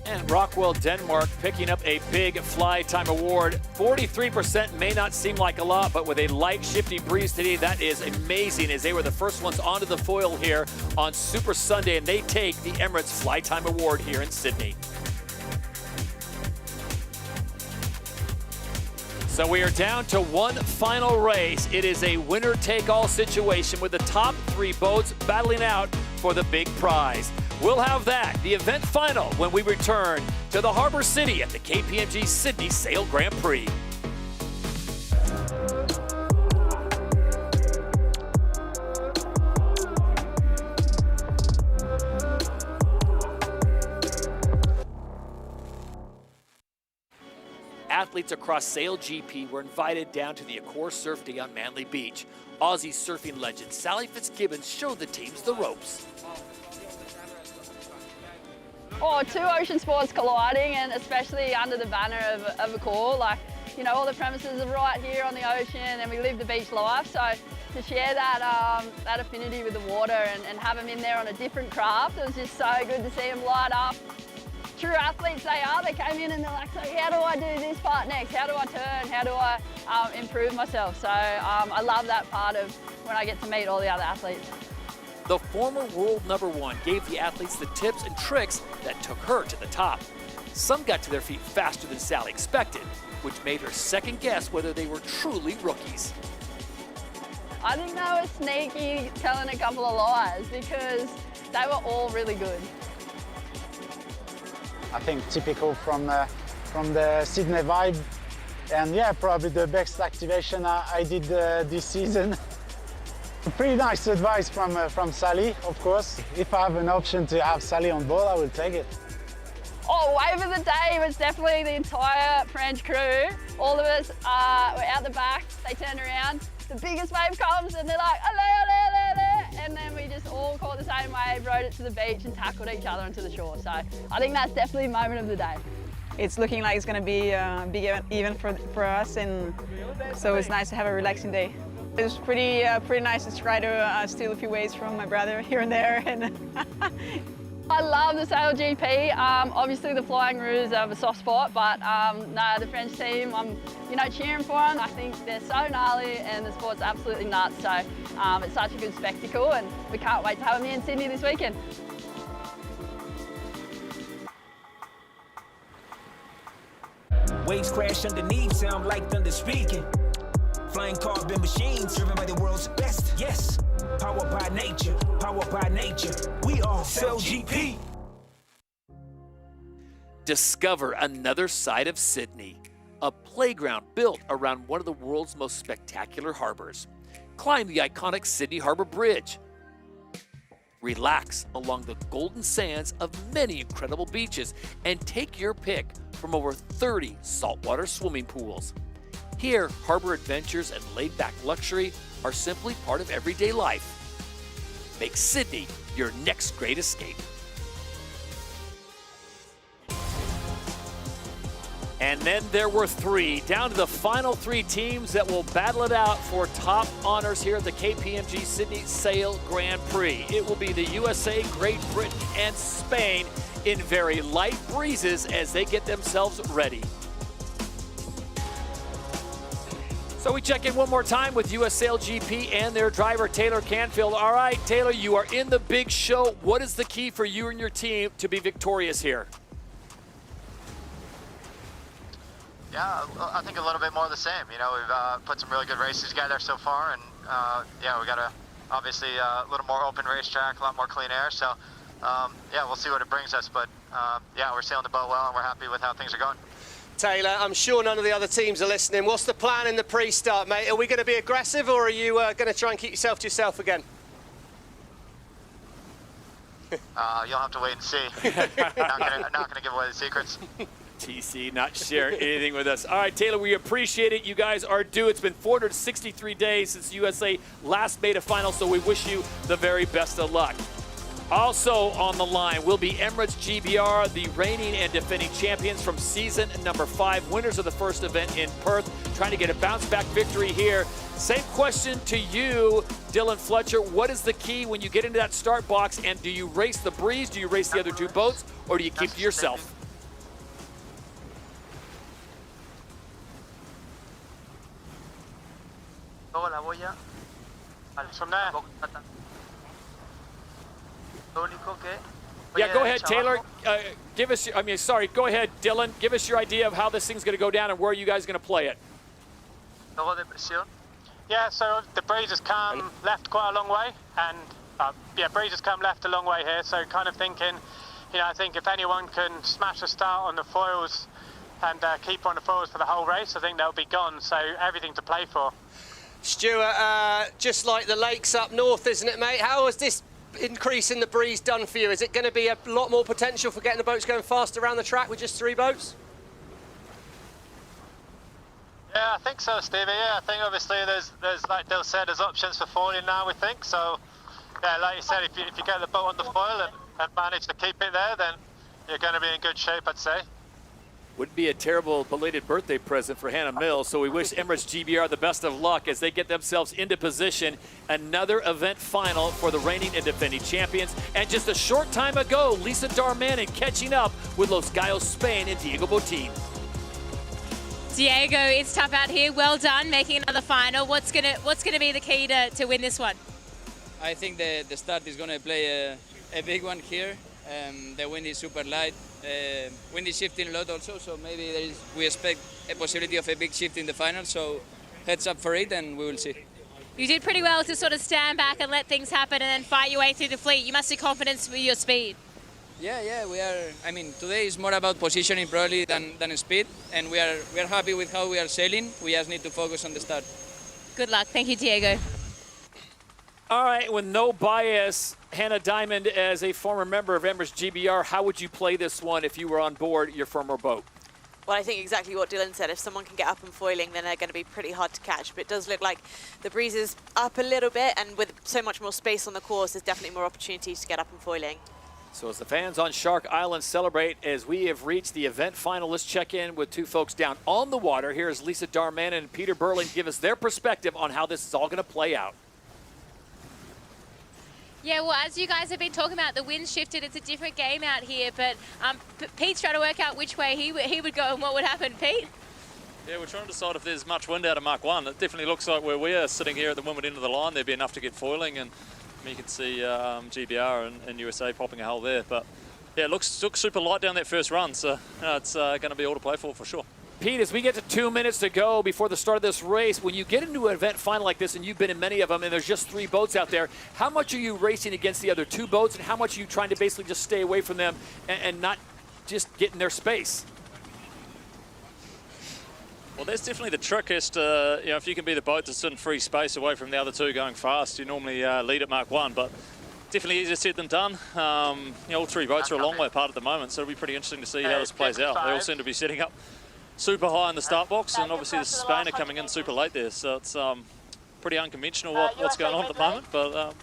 And Rockwell, Denmark, picking up a big fly time award. 43% may not seem like a lot, but with a light, shifty breeze today, that is amazing, as they were the first ones onto the foil here on Super Sunday, and they take the Emirates Fly Time Award here in Sydney. So we are down to one final race. It is a winner-take-all situation with the top 3 boats battling out for the big prize. We'll have that, the event final, when we return to the Harbour City at the KPMG Sydney Sail Grand Prix. Athletes across SailGP were invited down to the Accor Surf Day on Manly Beach. Aussie surfing legend Sally Fitzgibbons showed the teams the ropes. Oh, 2 ocean sports colliding, and especially under the banner of Accor. Like, you know, all the premises are right here on the ocean, and we live the beach life. So to share that that affinity with the water and have them in there on a different craft, it was just so good to see them light up. True athletes they are. They came in and they're like, so how do I do this part next? How do I turn? How do I improve myself? So I love that part of when I get to meet all the other athletes. The former world #1 gave the athletes the tips and tricks that took her to the top. Some got to their feet faster than Sally expected, which made her second guess whether they were truly rookies. I think they were sneaky, telling a couple of lies because they were all really good. I think typical from the Sydney vibe, and yeah, probably the best activation I did this season. Pretty nice advice from Sally, of course. If I have an option to have Sally on board, I will take it. Oh, wave of the day was definitely the entire French crew. All of us were out the back, they turned around, the biggest wave comes and they're like, allez, allez, allez, and then we just all caught the same wave, rode it to the beach and tackled each other onto the shore. So I think that's definitely the moment of the day. It's looking like it's going to be a big event for us, and so it's nice to have a relaxing day. It was pretty nice to try to steal a few waves from my brother here and there. And I love the SailGP. Obviously the Flying Rouge have a soft spot, but no, the French team, I'm cheering for them. I think they're so gnarly and the sport's absolutely nuts. So it's such a good spectacle, and we can't wait to have them here in Sydney this weekend. Waves crash underneath, sound like thunder speaking. Flying carbon machines, driven by the world's best. Yes, powered by nature, we are SailGP. Discover another side of Sydney, a playground built around one of the world's most spectacular harbors. Climb the iconic Sydney Harbour Bridge. Relax along the golden sands of many incredible beaches and take your pick from over 30 saltwater swimming pools. Here, harbor adventures and laid-back luxury are simply part of everyday life. Make Sydney your next great escape. And then there were 3, down to the final 3 teams that will battle it out for top honors here at the KPMG Sydney Sail Grand Prix. It will be the USA, Great Britain, and Spain in very light breezes as they get themselves ready. So we check in one more time with US SailGP and their driver, Taylor Canfield. All right, Taylor, you are in the big show. What is the key for you and your team to be victorious here? Yeah, I think a little bit more of the same. You know, we've put some really good races together so far, and yeah, we got obviously a little more open racetrack, a lot more clean air. So yeah, we'll see what it brings us. But yeah, we're sailing the boat well, and we're happy with how things are going. Taylor, I'm sure none of the other teams are listening. What's the plan in the pre-start, mate? Are we going to be aggressive, or are you going to try and keep yourself to yourself again? You'll have to wait and see. Not gonna give away the secrets. TC not sharing anything with us. All right, Taylor, we appreciate it. You guys are due. It's been 463 days since USA last made a final, so we wish you the very best of luck. Also on the line will be Emirates GBR, the reigning and defending champions from season number 5, winners of the first event in Perth, trying to get a bounce-back victory here. Same question to you, Dylan Fletcher. What is the key when you get into that start box, and do you race the Breeze, do you race the other 2 boats, or do you keep to yourself? From there. Yeah, go ahead, Taylor. Give us, go ahead, Dylan. Give us your idea of how this thing's going to go down and where you guys are going to play it. Yeah, so the breeze has come left quite a long way, and breeze has come left a long way here, so kind of thinking, I think if anyone can smash a start on the foils and keep on the foils for the whole race, I think they'll be gone, so everything to play for. Stuart, just like the lakes up north, isn't it, mate? How has this increase in the breeze done for you? Is it going to be a lot more potential for getting the boats going fast around the track with just 3 boats? Yeah, I think so, Stevie. Yeah, I think obviously there's like Dill said, there's options for foiling now, we think. So, yeah, like you said, if you get the boat on the foil and manage to keep it there, then you're going to be in good shape, I'd say. Wouldn't be a terrible belated birthday present for Hannah Mills, so we wish Emirates GBR the best of luck as they get themselves into position. Another event final for the reigning and defending champions. And just a short time ago, Lisa Darmanin catching up with Los Gallos Spain and Diego Botín. Diego, it's tough out here. Well done, making another final. What's gonna be the key to win this one? I think the start is gonna play a big one here. The wind is super light. Wind is shifting a lot also, so maybe we expect a possibility of a big shift in the final. So heads up for it, and we will see. You did pretty well to sort of stand back and let things happen, and then fight your way through the fleet. You must have confidence with your speed. Yeah, we are. I mean, today is more about positioning probably than speed, and we are happy with how we are sailing. We just need to focus on the start. Good luck. Thank you, Diego. All right, with no bias, Hannah Diamond, as a former member of Emirates GBR, how would you play this one if you were on board your former boat? Well, I think exactly what Dylan said. If someone can get up and foiling, then they're going to be pretty hard to catch. But it does look like the breeze is up a little bit, and with so much more space on the course, there's definitely more opportunities to get up and foiling. So as the fans on Shark Island celebrate, as we have reached the event final, let's check in with 2 folks down on the water. Here's Lisa Darmanin and Peter Burling give us their perspective on how this is all going to play out. Yeah, well, as you guys have been talking about, the wind shifted. It's a different game out here, but Pete's trying to work out which way he would go and what would happen. Pete? Yeah, we're trying to decide if there's much wind out of Mark 1. It definitely looks like where we are sitting here at the windward end of the line, there'd be enough to get foiling, and you can see GBR and USA popping a hole there. But yeah, it looks super light down that first run, so it's going to be all to play for sure. Pete, as we get to 2 minutes to go before the start of this race, when you get into an event final like this, and you've been in many of them, and there's just 3 boats out there, how much are you racing against the other 2 boats, and how much are you trying to basically just stay away from them and not just get in their space? Well, that's definitely the trick, is to, if you can be the boat that's in free space away from the other 2 going fast, you normally lead at Mark 1, but definitely easier said than done. All 3 boats are a long way apart at the moment, so it'll be pretty interesting to see how this plays out. They all seem to be setting up super high in the start box, and obviously the Spain are coming in super late there, so it's pretty unconventional what's going on at the moment, but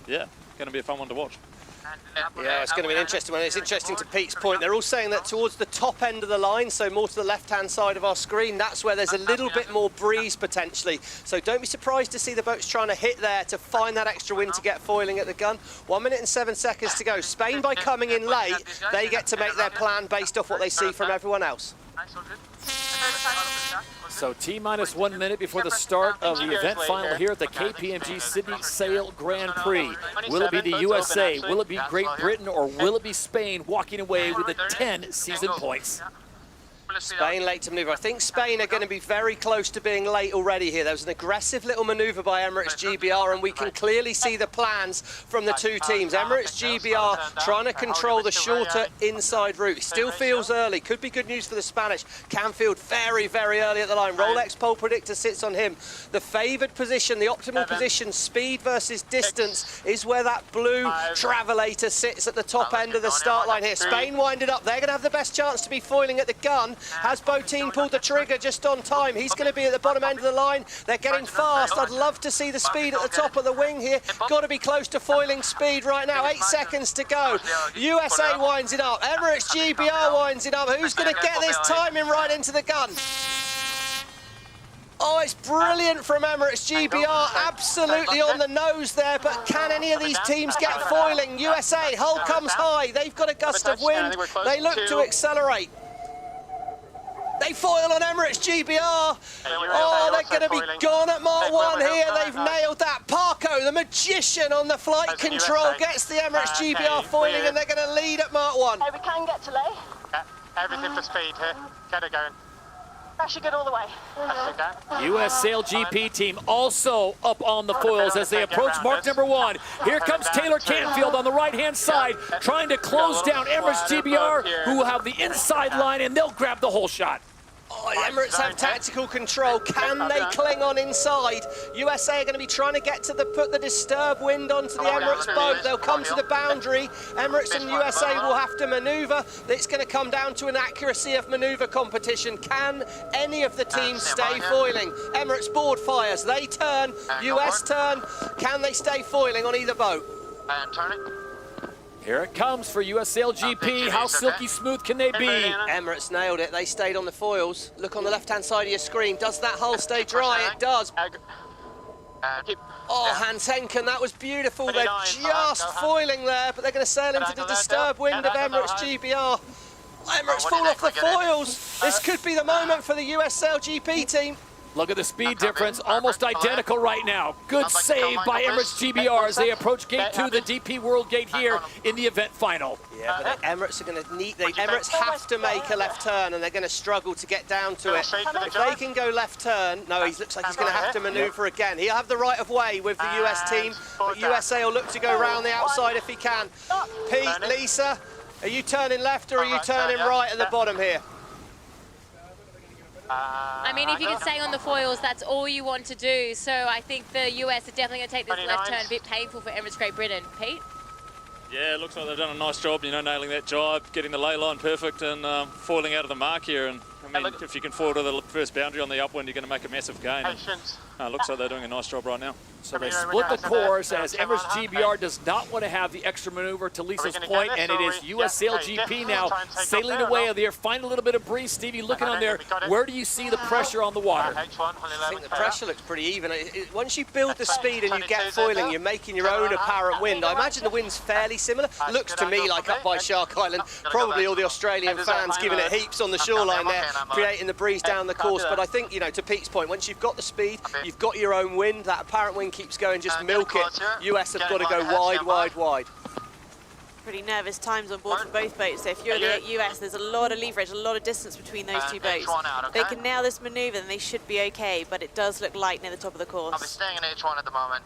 yeah, going to be a fun one to watch. Yeah, it's going to be an interesting one. It's interesting to Pete's point. They're all saying that towards the top end of the line, so more to the left-hand side of our screen, that's where there's a little bit more breeze potentially. So don't be surprised to see the boats trying to hit there to find that extra wind to get foiling at the gun. 1 minute and 7 seconds to go. Spain, by coming in late, they get to make their plan based off what they see from everyone else. So T-minus 1 minute before the start of the event final here at the KPMG Sydney Sail Grand Prix. Will it be the USA, will it be Great Britain, or will it be Spain walking away with the 10 season points? Spain late to manoeuvre. I think Spain are going to be very close to being late already here. There was an aggressive little manoeuvre by Emirates GBR, and we can clearly see the plans from the two teams. Emirates GBR trying to control the shorter inside route. Still feels early. Could be good news for the Spanish. Canfield very, very early at the line. Rolex pole predictor sits on him. The favoured position, the optimal position, speed versus distance, is where that blue Travelator sits at the top end of the start line here. Spain winded up. They're going to have the best chance to be foiling at the gun. Has Botin pulled the trigger just on time? He's going to be at the bottom end of the line. They're getting fast. I'd love to see the speed at the top of the wing here. Got to be close to foiling speed right now. 8 seconds to go. USA winds it up. Emirates GBR winds it up. Who's going to get this timing right into the gun? Oh, it's brilliant from Emirates GBR, absolutely on the nose there, but can any of these teams get foiling? USA, hull comes high, they've got a gust of wind, they look to accelerate. They foil on Emirates GBR. Oh, they're going to be gone at Mark 1 here. They've nailed that. Parco, the magician on the flight control, gets the Emirates GBR foiling, and they're going to lead at Mark 1. We can get to lay. Yeah, everything for speed here. Get it going. Actually good all the way. US SailGP team also up on the foils as they approach mark number 1. Here comes Taylor Canfield on the right-hand side, trying to close down Emirates GBR, who will have the inside line, and they'll grab the whole shot. Oh, Emirates have tactical control. Can they cling on inside? USA are going to be trying to get to put the disturbed wind onto the Emirates boat. They'll come to the boundary. Emirates and USA will have to manoeuvre. It's going to come down to an accuracy of manoeuvre competition. Can any of the teams stay foiling? Emirates board fires. They turn. US turn. Can they stay foiling on either boat? And turning. Here it comes for US SailGP. How silky smooth can they be? Emirates nailed it. They stayed on the foils. Look on the left-hand side of your screen. Does that hull stay dry? It does. Oh, Hansenken, that was beautiful. They're just foiling there, but they're going to sail into the disturbed wind of Emirates GBR. Emirates fall off the foils. This could be the moment for the US SailGP team. Look at the speed difference, almost identical right now. Good save by Emirates GBR as they approach Gate 2, the DP World Gate here in the event final. Yeah, but the Emirates are going to need... The Emirates have to make a left turn, and they're going to struggle to get down to it. If they can go left turn... No, he looks like he's going to have to manoeuvre again. He'll have the right of way with the US team, but USA will look to go round the outside if he can. Pete, Lisa, are you turning left or are you turning right at the bottom here? I mean, if you can stay on the foils, that's all you want to do. So I think the US are definitely going to take this left turn, a bit painful for Emirates Great Britain. Pete? Yeah, it looks like they've done a nice job, nailing that jibe, getting the ley line perfect and foiling out of the mark here. And I mean, if you can foil to the first boundary on the upwind, you're going to make a massive gain. Looks like they're doing a nice job right now. So they split the course as Emirates GBR does not want to have the extra maneuver, to Lisa's point, and it is US SailGP now sailing away. They're finding a little bit of breeze. Stevie, looking on there, where do you see the pressure on the water? I think the pressure looks pretty even. Once you build the speed and you get foiling, you're making your own apparent wind. I imagine the wind's fairly similar. Looks to me like up by Shark Island. Probably all the Australian fans giving it heaps on the shoreline there, creating the breeze down the course. But I think, to Pete's point, once you've got the speed, you've got your own wind, that apparent wind keeps going, just milk it. US have got to go wide, wide, wide. Pretty nervous times on board for both boats. So if you're the US, there's a lot of leverage, a lot of distance between those two boats. They can nail this manoeuvre, then they should be okay, but it does look light near the top of the course. I'll be staying in H1 at the moment.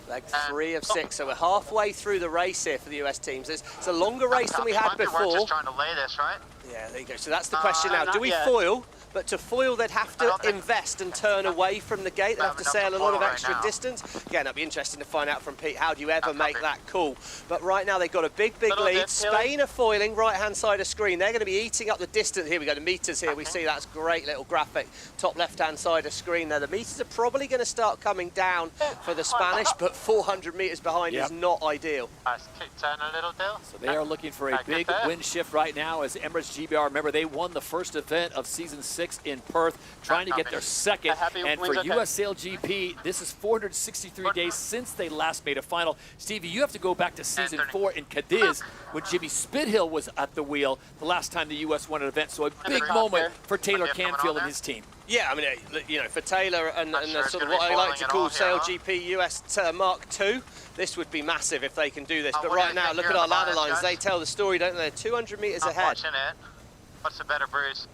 Leg 3 of 6, so we're halfway through the race here for the US teams. It's a longer race than we had before. We're just trying to lay this, right? Yeah, there you go. So that's the question now. Do we foil? But to foil, they'd have to invest and turn away from the gate. They'd have to sail a lot of extra distance. Again, that'd be interesting to find out from Pete. How do you ever make that call? But right now, they've got a big, big lead. Spain are foiling right-hand side of screen. They're going to be eating up the distance. Here we go, the meters here. We see that's great little graphic. Top left-hand side of screen there. The meters are probably going to start coming down for the Spanish, but 400 meters behind is not ideal. Turn a little, Bill. So they are looking for a big wind shift right now as Emirates GBR, remember, they won the first event of Season 6 in Perth, trying to get their second. And for US SailGP, this is 463 days since they last made a final. Stevie, you have to go back to Season 4 in Cadiz when Jimmy Spithill was at the wheel the last time the US won an event. So a big moment for Taylor Canfield and his team. Yeah, I mean, for Taylor and sort of what I like to call SailGP US Mark II, this would be massive if they can do this. But right now, look at our ladder lines. They tell the story, don't they? They're 200 meters ahead. Watching it. What's the better breeze?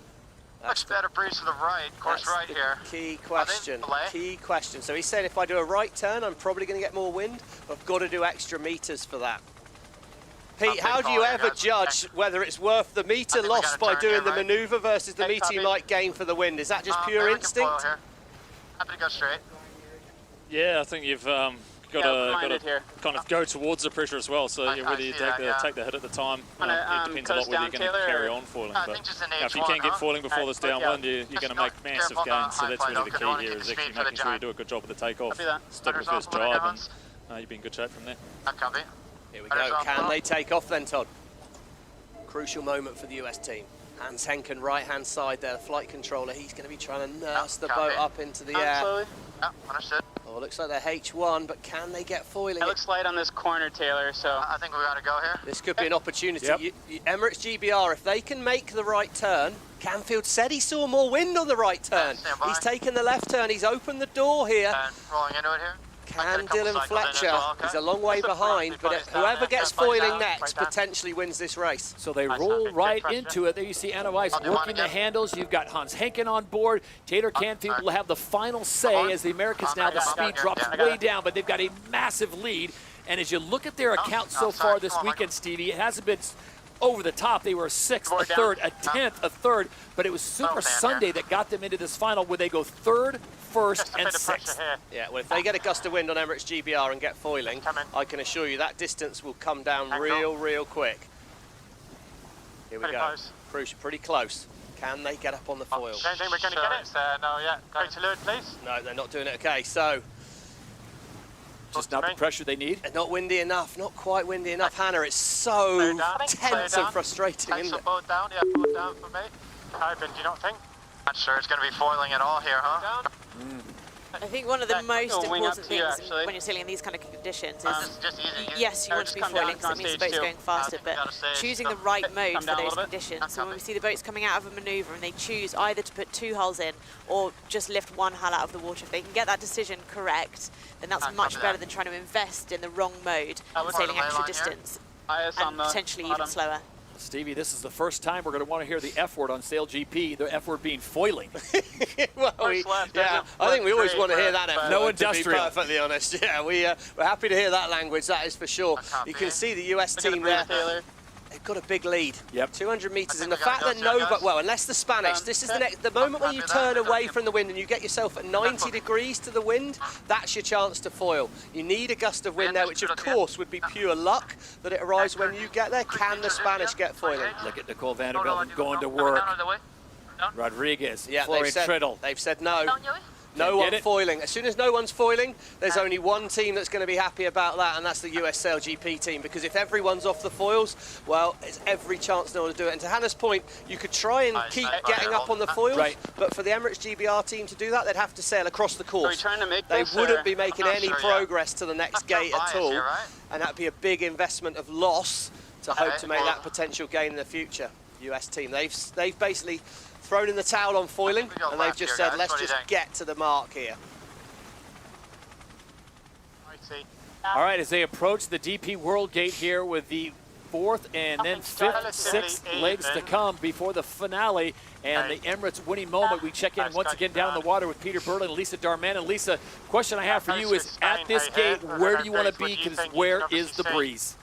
Much better breeze to the right, course right here. Key question. Key question. So he said if I do a right turn, I'm probably going to get more wind, but I've got to do extra meters for that. Pete, how do you ever judge whether it's worth the meter lost by doing the manoeuvre versus the meter you might gain for the wind? Is that just pure instinct? Happy to go straight. Yeah, I think you've got to kind of go towards the pressure as well. So whether you take the hit at the time, it depends a lot whether you're going to carry on foiling. But if you can get foiling before this downwind, you're going to make massive gains. So that's really the key here, is actually making sure you do a good job of the takeoff. Stick with this drive, and you'll be in good shape from there. Here we go. Can they take off then, Todd? Crucial moment for the US team. Hans Henken, right-hand side there, the flight controller. He's going to be trying to nurse the boat up into the air. Yeah, understood. Oh, it looks like they're H1, but can they get foiling? It looks light on this corner, Taylor, so... I think we got to go here. This could be an opportunity. Emirates GBR, if they can make the right turn, Canfield said he saw more wind on the right turn. He's taken the left turn, he's opened the door here. And rolling into it here. Can Dylan Fletcher, he's a long way behind, but whoever gets foiling next potentially wins this race. So they roll right into it. There you see Anna Weiss working the handles. You've got Hans Henken on board. Taylor Canfield will have the final say as the Americans now, the speed drops way down, but they've got a massive lead. And as you look at their account so far this weekend, Stevie, it hasn't been over the top. They were a 6th, a 3rd, a 10th, a 3rd, but it was Super Sunday that got them into this final where they go 3rd, 1st, and 6th. Yeah, well, if they get a gust of wind on Emirates GBR and get foiling, I can assure you that distance will come down real quick. Here we go. Crucial, pretty close. Can they get up on the foil? Don't think we're going to get it. No, yeah. Go to leeward, please. No, they're not doing it. Okay, so... Just not the pressure they need. Not windy enough, not quite windy enough. Hannah, it's so tense and frustrating, isn't it? Boat down, yeah, boat down for me. Ivan, do you not think? Not sure it's going to be foiling at all here, huh? I think one of the most important things when you're sailing in these kind of conditions is, yes, you want to be foiling because it means the boat's going faster, but choosing the right mode for those conditions. So when we see the boats coming out of a manoeuvre and they choose either to put 2 hulls in or just lift 1 hull out of the water, if they can get that decision correct, then that's much better than trying to invest in the wrong mode and sailing extra distance and potentially even slower. Stevie, this is the first time we're going to want to hear the F word on SailGP, the F word being foiling. Well, I think we always want to hear that F word, no industrial. To be perfectly honest. Yeah, we're happy to hear that language, that is for sure. You can see the US team there. They've got a big lead. 200 metres, and the fact that unless the Spanish, this is the moment when you turn away from the wind and you get yourself at 90 degrees to the wind, that's your chance to foil. You need a gust of wind there, which of course would be pure luck that it arrives when you get there. Can the Spanish get foiling? Look at Nicole Vanderbilt going to work. Rodriguez, Florian Triddle. They've said no. No one foiling. As soon as no one's foiling, there's only one team that's going to be happy about that, and that's the US SailGP team, because if everyone's off the foils, well, it's every chance no one to do it. And to Hannah's point, you could try and keep getting up on the foils, but for the Emirates GBR team to do that, they'd have to sail across the course. They wouldn't be making any progress to the next gate at all, and that'd be a big investment of loss to hope to make that potential gain in the future. US team, they've basically thrown in the towel on foiling, and they've just said, let's just get to the mark here. All right, as they approach the DP World Gate here with the 4th and then 5th, 6th legs to come before the finale and the Emirates winning moment. We check in once again down in the water with Peter Berlin and Lisa Darman. And Lisa, question I have for you is, at this gate, where do you want to be? Because where is the breeze?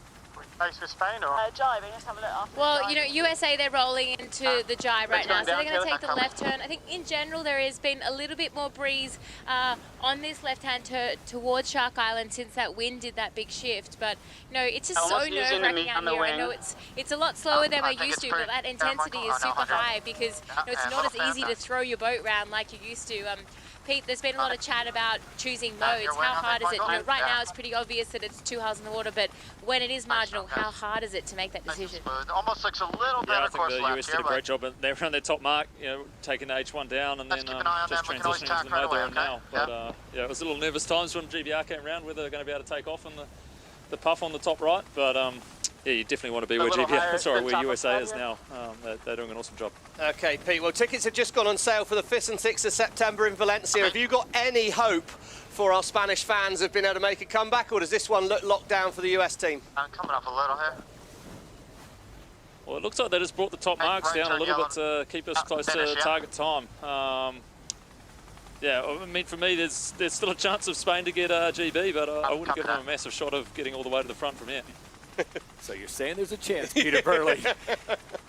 Place for Spain or? Jiving, let's have a look after. Well, you know, USA, they're rolling into the jibe right now, so they're going to take the left turn. I think in general there has been a little bit more breeze on this left-hand turn towards Shark Island since that wind did that big shift. But, you know, it's just so nerve-wracking out here. I know it's a lot slower than we're used to, but that intensity is super high because, you know, it's not as easy to throw your boat around like you used to. Pete, there's been a lot of chat about choosing modes. How hard is it? You know, right now it's pretty obvious that it's 2 hulls in the water, but when it is marginal, how hard is it to make that decision? Almost looks a little better course left here. I think the US did a great job. They were on their top mark, you know, taking the H1 down and then just transitioning to the mode they're in now. But yeah, it was a little nervous times when GBR came around, whether they're going to be able to take off on the puff on the top right. But yeah, you definitely want to be where where USA is now. They're doing an awesome job. Okay, Pete, well, tickets have just gone on sale for the 5th and 6th of September in Valencia. Have you got any hope for our Spanish fans of being able to make a comeback, or does this one look locked down for the US team? I'm coming up a little here. Well, it looks like they just brought the top marks down a little bit to keep us close to target time. Yeah, I mean, for me, there's still a chance of Spain to get GB, but I wouldn't give them a massive shot of getting all the way to the front from here. So you're saying there's a chance, Peter Burley.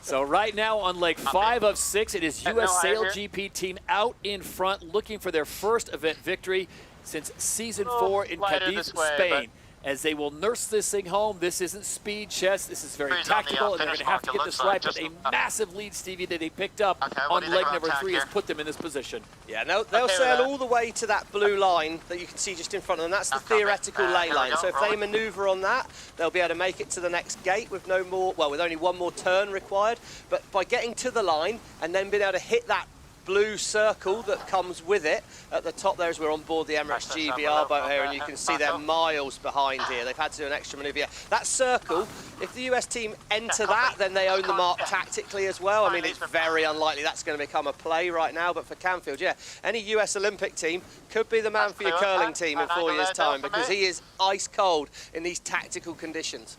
So right now on leg 5 of 6, it is US SailGP team out in front looking for their first event victory since season 4 in Cadiz, Spain. As they will nurse this thing home, this isn't speed chess, this is very tactical, and they're going to have to get this right, but a massive lead, Stevie, that they picked up on leg number 3 has put them in this position. Yeah, they'll sail all the way to that blue line that you can see just in front of them. That's the theoretical ley line. So if they manoeuvre on that, they'll be able to make it to the next gate with no more, well, with only one more turn required. But by getting to the line and then being able to hit that blue circle that comes with it at the top there as we're on board the Emirates GBR boat here, and you can see they're miles behind here. They've had to do an extra manoeuvre here. That circle, if the US team enter that, then they own the mark tactically as well. I mean, it's very unlikely that's going to become a play right now, but for Canfield, yeah, any US Olympic team could be the man for your curling team in 4 years' time, because he is ice cold in these tactical conditions.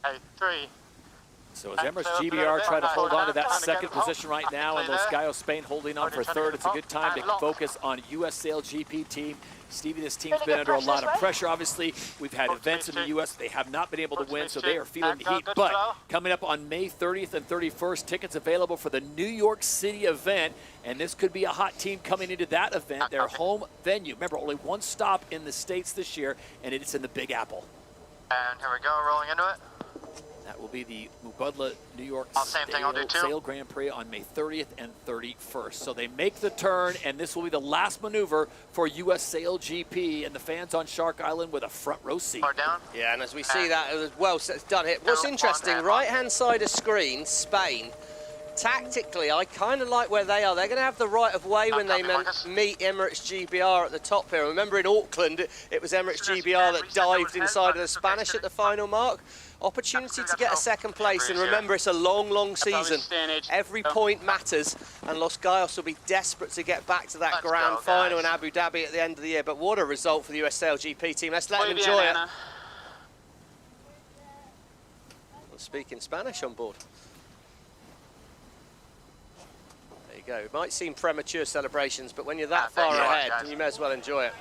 Hey, 3. So as Emirates GBR try to hold on to that second position right now, and Los Gallos Spain holding on for third, it's a good time to focus on US SailGP team. Stevie, this team's been under a lot of pressure, obviously. We've had events in the US they have not been able to win, so they are feeling the heat. But coming up on May 30th and 31st, tickets available for the New York City event, and this could be a hot team coming into that event, their home venue. Remember, only one stop in the States this year, and it's in the Big Apple. And here we go, rolling into it. That will be the Mubadala New York Sail Grand Prix on May 30th and 31st. So they make the turn, and this will be the last maneuver for US SailGP and the fans on Shark Island with a front row seat. Yeah, and as we see that as well, it's done here. What's interesting, right-hand side of screen, Spain. Tactically, I kind of like where they are. They're going to have the right of way when they meet Emirates GBR at the top here. Remember in Auckland, it was Emirates GBR that dived inside of the Spanish at the final mark. Opportunity to get a second place, and remember, it's a long, long season. Every point matters, and Los Gallos will be desperate to get back to that grand final in Abu Dhabi at the end of the year. But what a result for the US SailGP team. Let's let them enjoy it. Speaking Spanish on board. There you go. It might seem premature celebrations, but when you're that far ahead, you may as well enjoy it.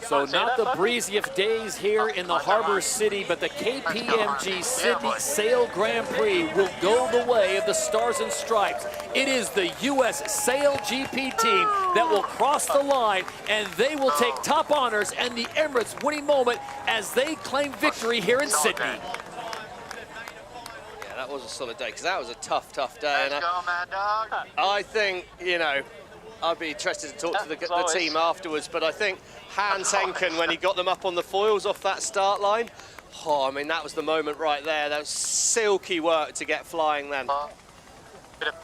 So not the breeziest days here in the harbor city, but the KPMG Sydney Sail Grand Prix will go the way of the Stars and Stripes. It is the US SailGP team that will cross the line, and they will take top honors and the Emirates winning moment as they claim victory here in Sydney. Yeah, that was a solid day, because that was a tough, tough day. And I think, you know, I'd be interested to talk to the team afterwards, but I think Hans Henken, when he got them up on the foils off that start line, oh, I mean, that was the moment right there. That was silky work to get flying then.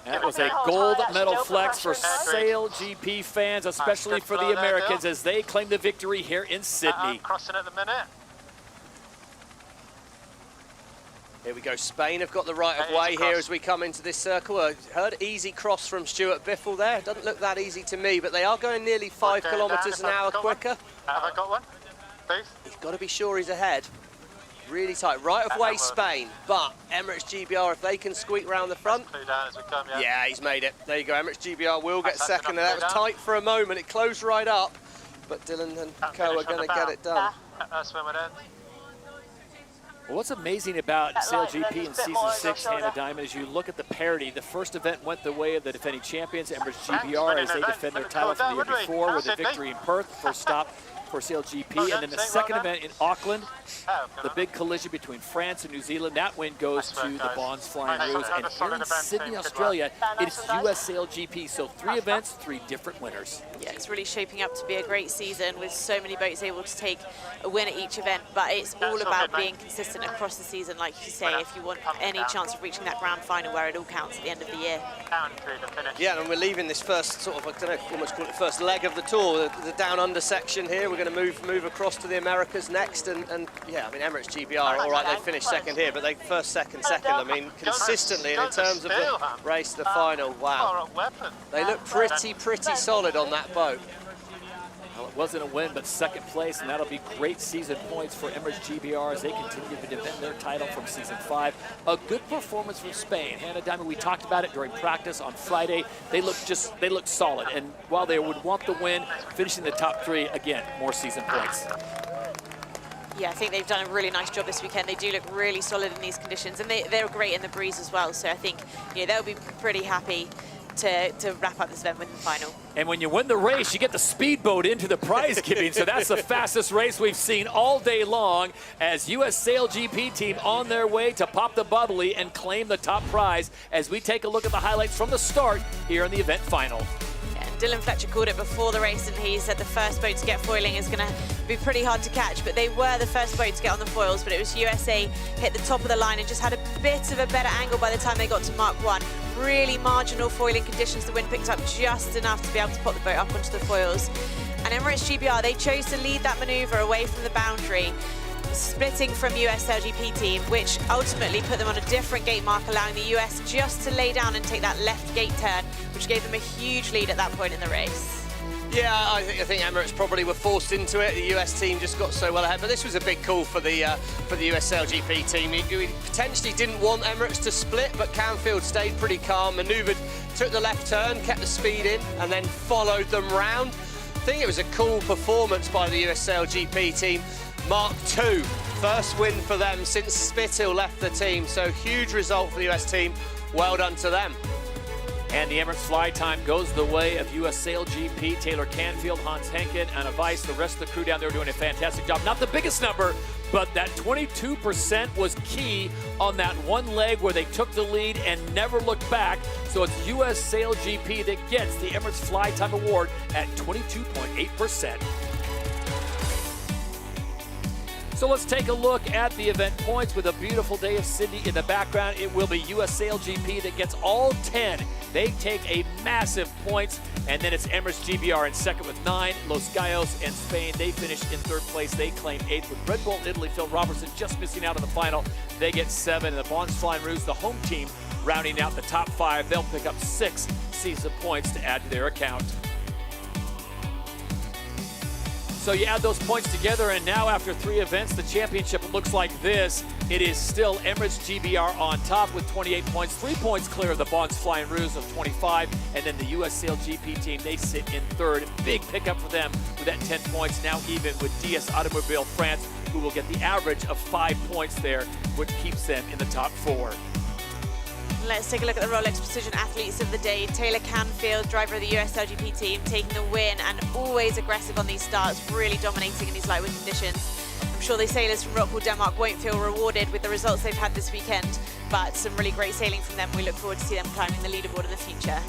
That was a gold medal flex for SailGP fans, especially for the Americans, as they claim the victory here in Sydney. Crossing at the minute. Here we go, Spain have got the right of way here as we come into this circle. I heard easy cross from Stuart Biffle there. Doesn't look that easy to me, but they are going nearly 5 kilometres an hour quicker. Have I got one? Please? He's got to be sure he's ahead. Really tight. Right of way Spain, but Emirates GBR, if they can squeak round the front. Yeah, he's made it. There you go, Emirates GBR will get second. That was tight for a moment. It closed right up, but Dylan and Co are going to get it done. That's when we're done. Well, what's amazing about SailGP in Season 6, Hannah Diamond, is you look at the parity. The first event went the way of the defending champions, Emirates GBR, as they defend their title from the year before with a victory in Perth, first stop for SailGP. And then the second event in Auckland, the big collision between France and New Zealand. That win goes to the Bonds Flying Roos. And here in Sydney, Australia, it's US SailGP. So 3 events, 3 different winners. Yeah, it's really shaping up to be a great season with so many boats able to take a win at each event. But it's all about being consistent across the season, like you say, if you want any chance of reaching that grand final where it all counts at the end of the year. Yeah, and we're leaving this first sort of, I don't know, almost call it first leg of the tour, the down under section here. We're going to move across to the Americas next, and yeah, I mean, Emirates GBR, all right, they finished second here, but they first, second. I mean, consistently, and in terms of the race to the final, wow. They look pretty solid on that boat. wasn't a win, but second place, and that'll be great season points for Emirates GBR as they continue to defend their title from season 5. A good performance from Spain. Hannah Diamond, we talked about it during practice on Friday. They looked solid, and while they would want the win, finishing the top 3, again, more season points. Yeah, I think they've done a really nice job this weekend. They do look really solid in these conditions, and they're great in the breeze as well. So I think they'll be pretty happy to wrap up this event with the final. And when you win the race, you get the speedboat into the prize giving. So that's the fastest race we've seen all day long as US SailGP team on their way to pop the bubbly and claim the top prize as we take a look at the highlights from the start here in the event final. Dylan Fletcher called it before the race, and he said the first boat to get foiling is going to be pretty hard to catch, but they were the first boat to get on the foils, but it was USA hit the top of the line and just had a bit of a better angle by the time they got to Mark 1. Really marginal foiling conditions. The wind picked up just enough to be able to put the boat up onto the foils. And Emirates GBR, they chose to lead that manoeuvre away from the boundary, splitting from US SailGP team, which ultimately put them on a different gate mark, allowing the US just to lay down and take that left gate turn, which gave them a huge lead at that point in the race. Yeah, I think Emirates probably were forced into it. The US team just got so well ahead, but this was a big call for the US SailGP team. We potentially didn't want Emirates to split, but Canfield stayed pretty calm, manoeuvred, took the left turn, kept the speed in, and then followed them round. I think it was a cool performance by the US SailGP team. Mark 2, first win for them since Spithill left the team, so huge result for the US team. Well done to them. And the Emirates fly time goes the way of US SailGP, Taylor Canfield, Hans Henken, and Weiss. The rest of the crew down there doing a fantastic job. Not the biggest number, but that 22% was key on that one leg where they took the lead and never looked back. So it's US SailGP that gets the Emirates Fly Time Award at 22.8%. So let's take a look at the event points with a beautiful day of Sydney in the background. It will be US SailGP that gets all 10. They take a massive points, and then it's Emirates GBR in second with 9. Los Gallos and Spain, they finished in third place. They claim 8th with Red Bull Italy. Phil Robertson just missing out in the final. They get 7. And the Bonds Flying Rouge, the home team, rounding out the top 5. They'll pick up 6 season points to add to their account. So you add those points together, and now after 3 events, the championship looks like this. It is still Emirates GBR on top with 28 points, 3 points clear of the Bonds Flying Rouge of 25, and then the US SailGP team, they sit in third. Big pickup for them with that 10 points, now even with DS Automobile France, who will get the average of 5 points there, which keeps them in the top 4. Let's take a look at the Rolex Precision Athletes of the day. Taylor Canfield, driver of the US SailGP team, taking the win and always aggressive on these starts, really dominating in these light wind conditions. I'm sure the sailors from Rockwool, Denmark won't feel rewarded with the results they've had this weekend, but some really great sailing from them. We look forward to see them climbing the leaderboard in the future.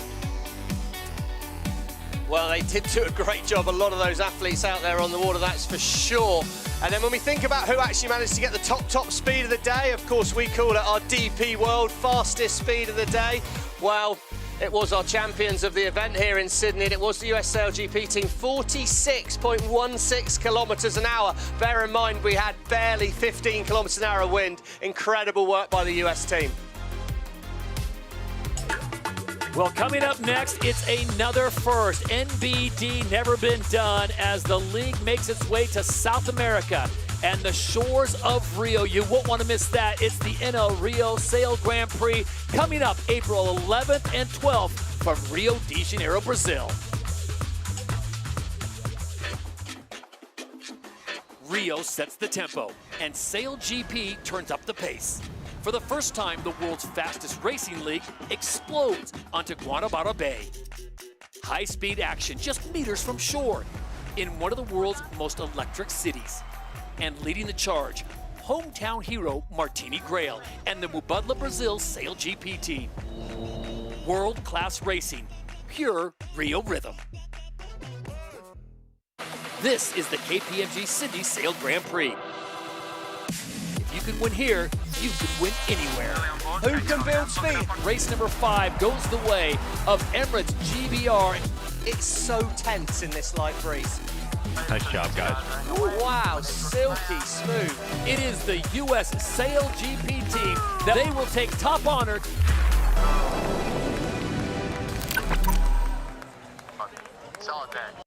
Well, they did do a great job. A lot of those athletes out there on the water, that's for sure. And then when we think about who actually managed to get the top speed of the day, of course, we call it our DP World fastest speed of the day. Well, it was our champions of the event here in Sydney, and it was the US SailGP team, 46.16 kilometres an hour. Bear in mind, we had barely 15 kilometres an hour of wind. Incredible work by the US team. Well, coming up next, it's another first. NBD never been done as the league makes its way to South America and the shores of Rio. You won't want to miss that. It's the NL Rio Sail Grand Prix coming up April 11th and 12th from Rio de Janeiro, Brazil. Rio sets the tempo, and SailGP turns up the pace. For the first time, the world's fastest racing league explodes onto Guanabara Bay. High-speed action just meters from shore in one of the world's most electric cities. And leading the charge, hometown hero Martini Grail and the Mubadala Brazil SailGP team. World-class racing, pure Rio rhythm. This is the KPMG Sydney Sail Grand Prix. If you can win here, you can win anywhere. Who can build speed? Race number 5 goes the way of Emirates GBR. It's so tense in this light breeze. Nice job, guys. Wow, silky smooth. It is the US SailGP team that they will take top honor. Solid day.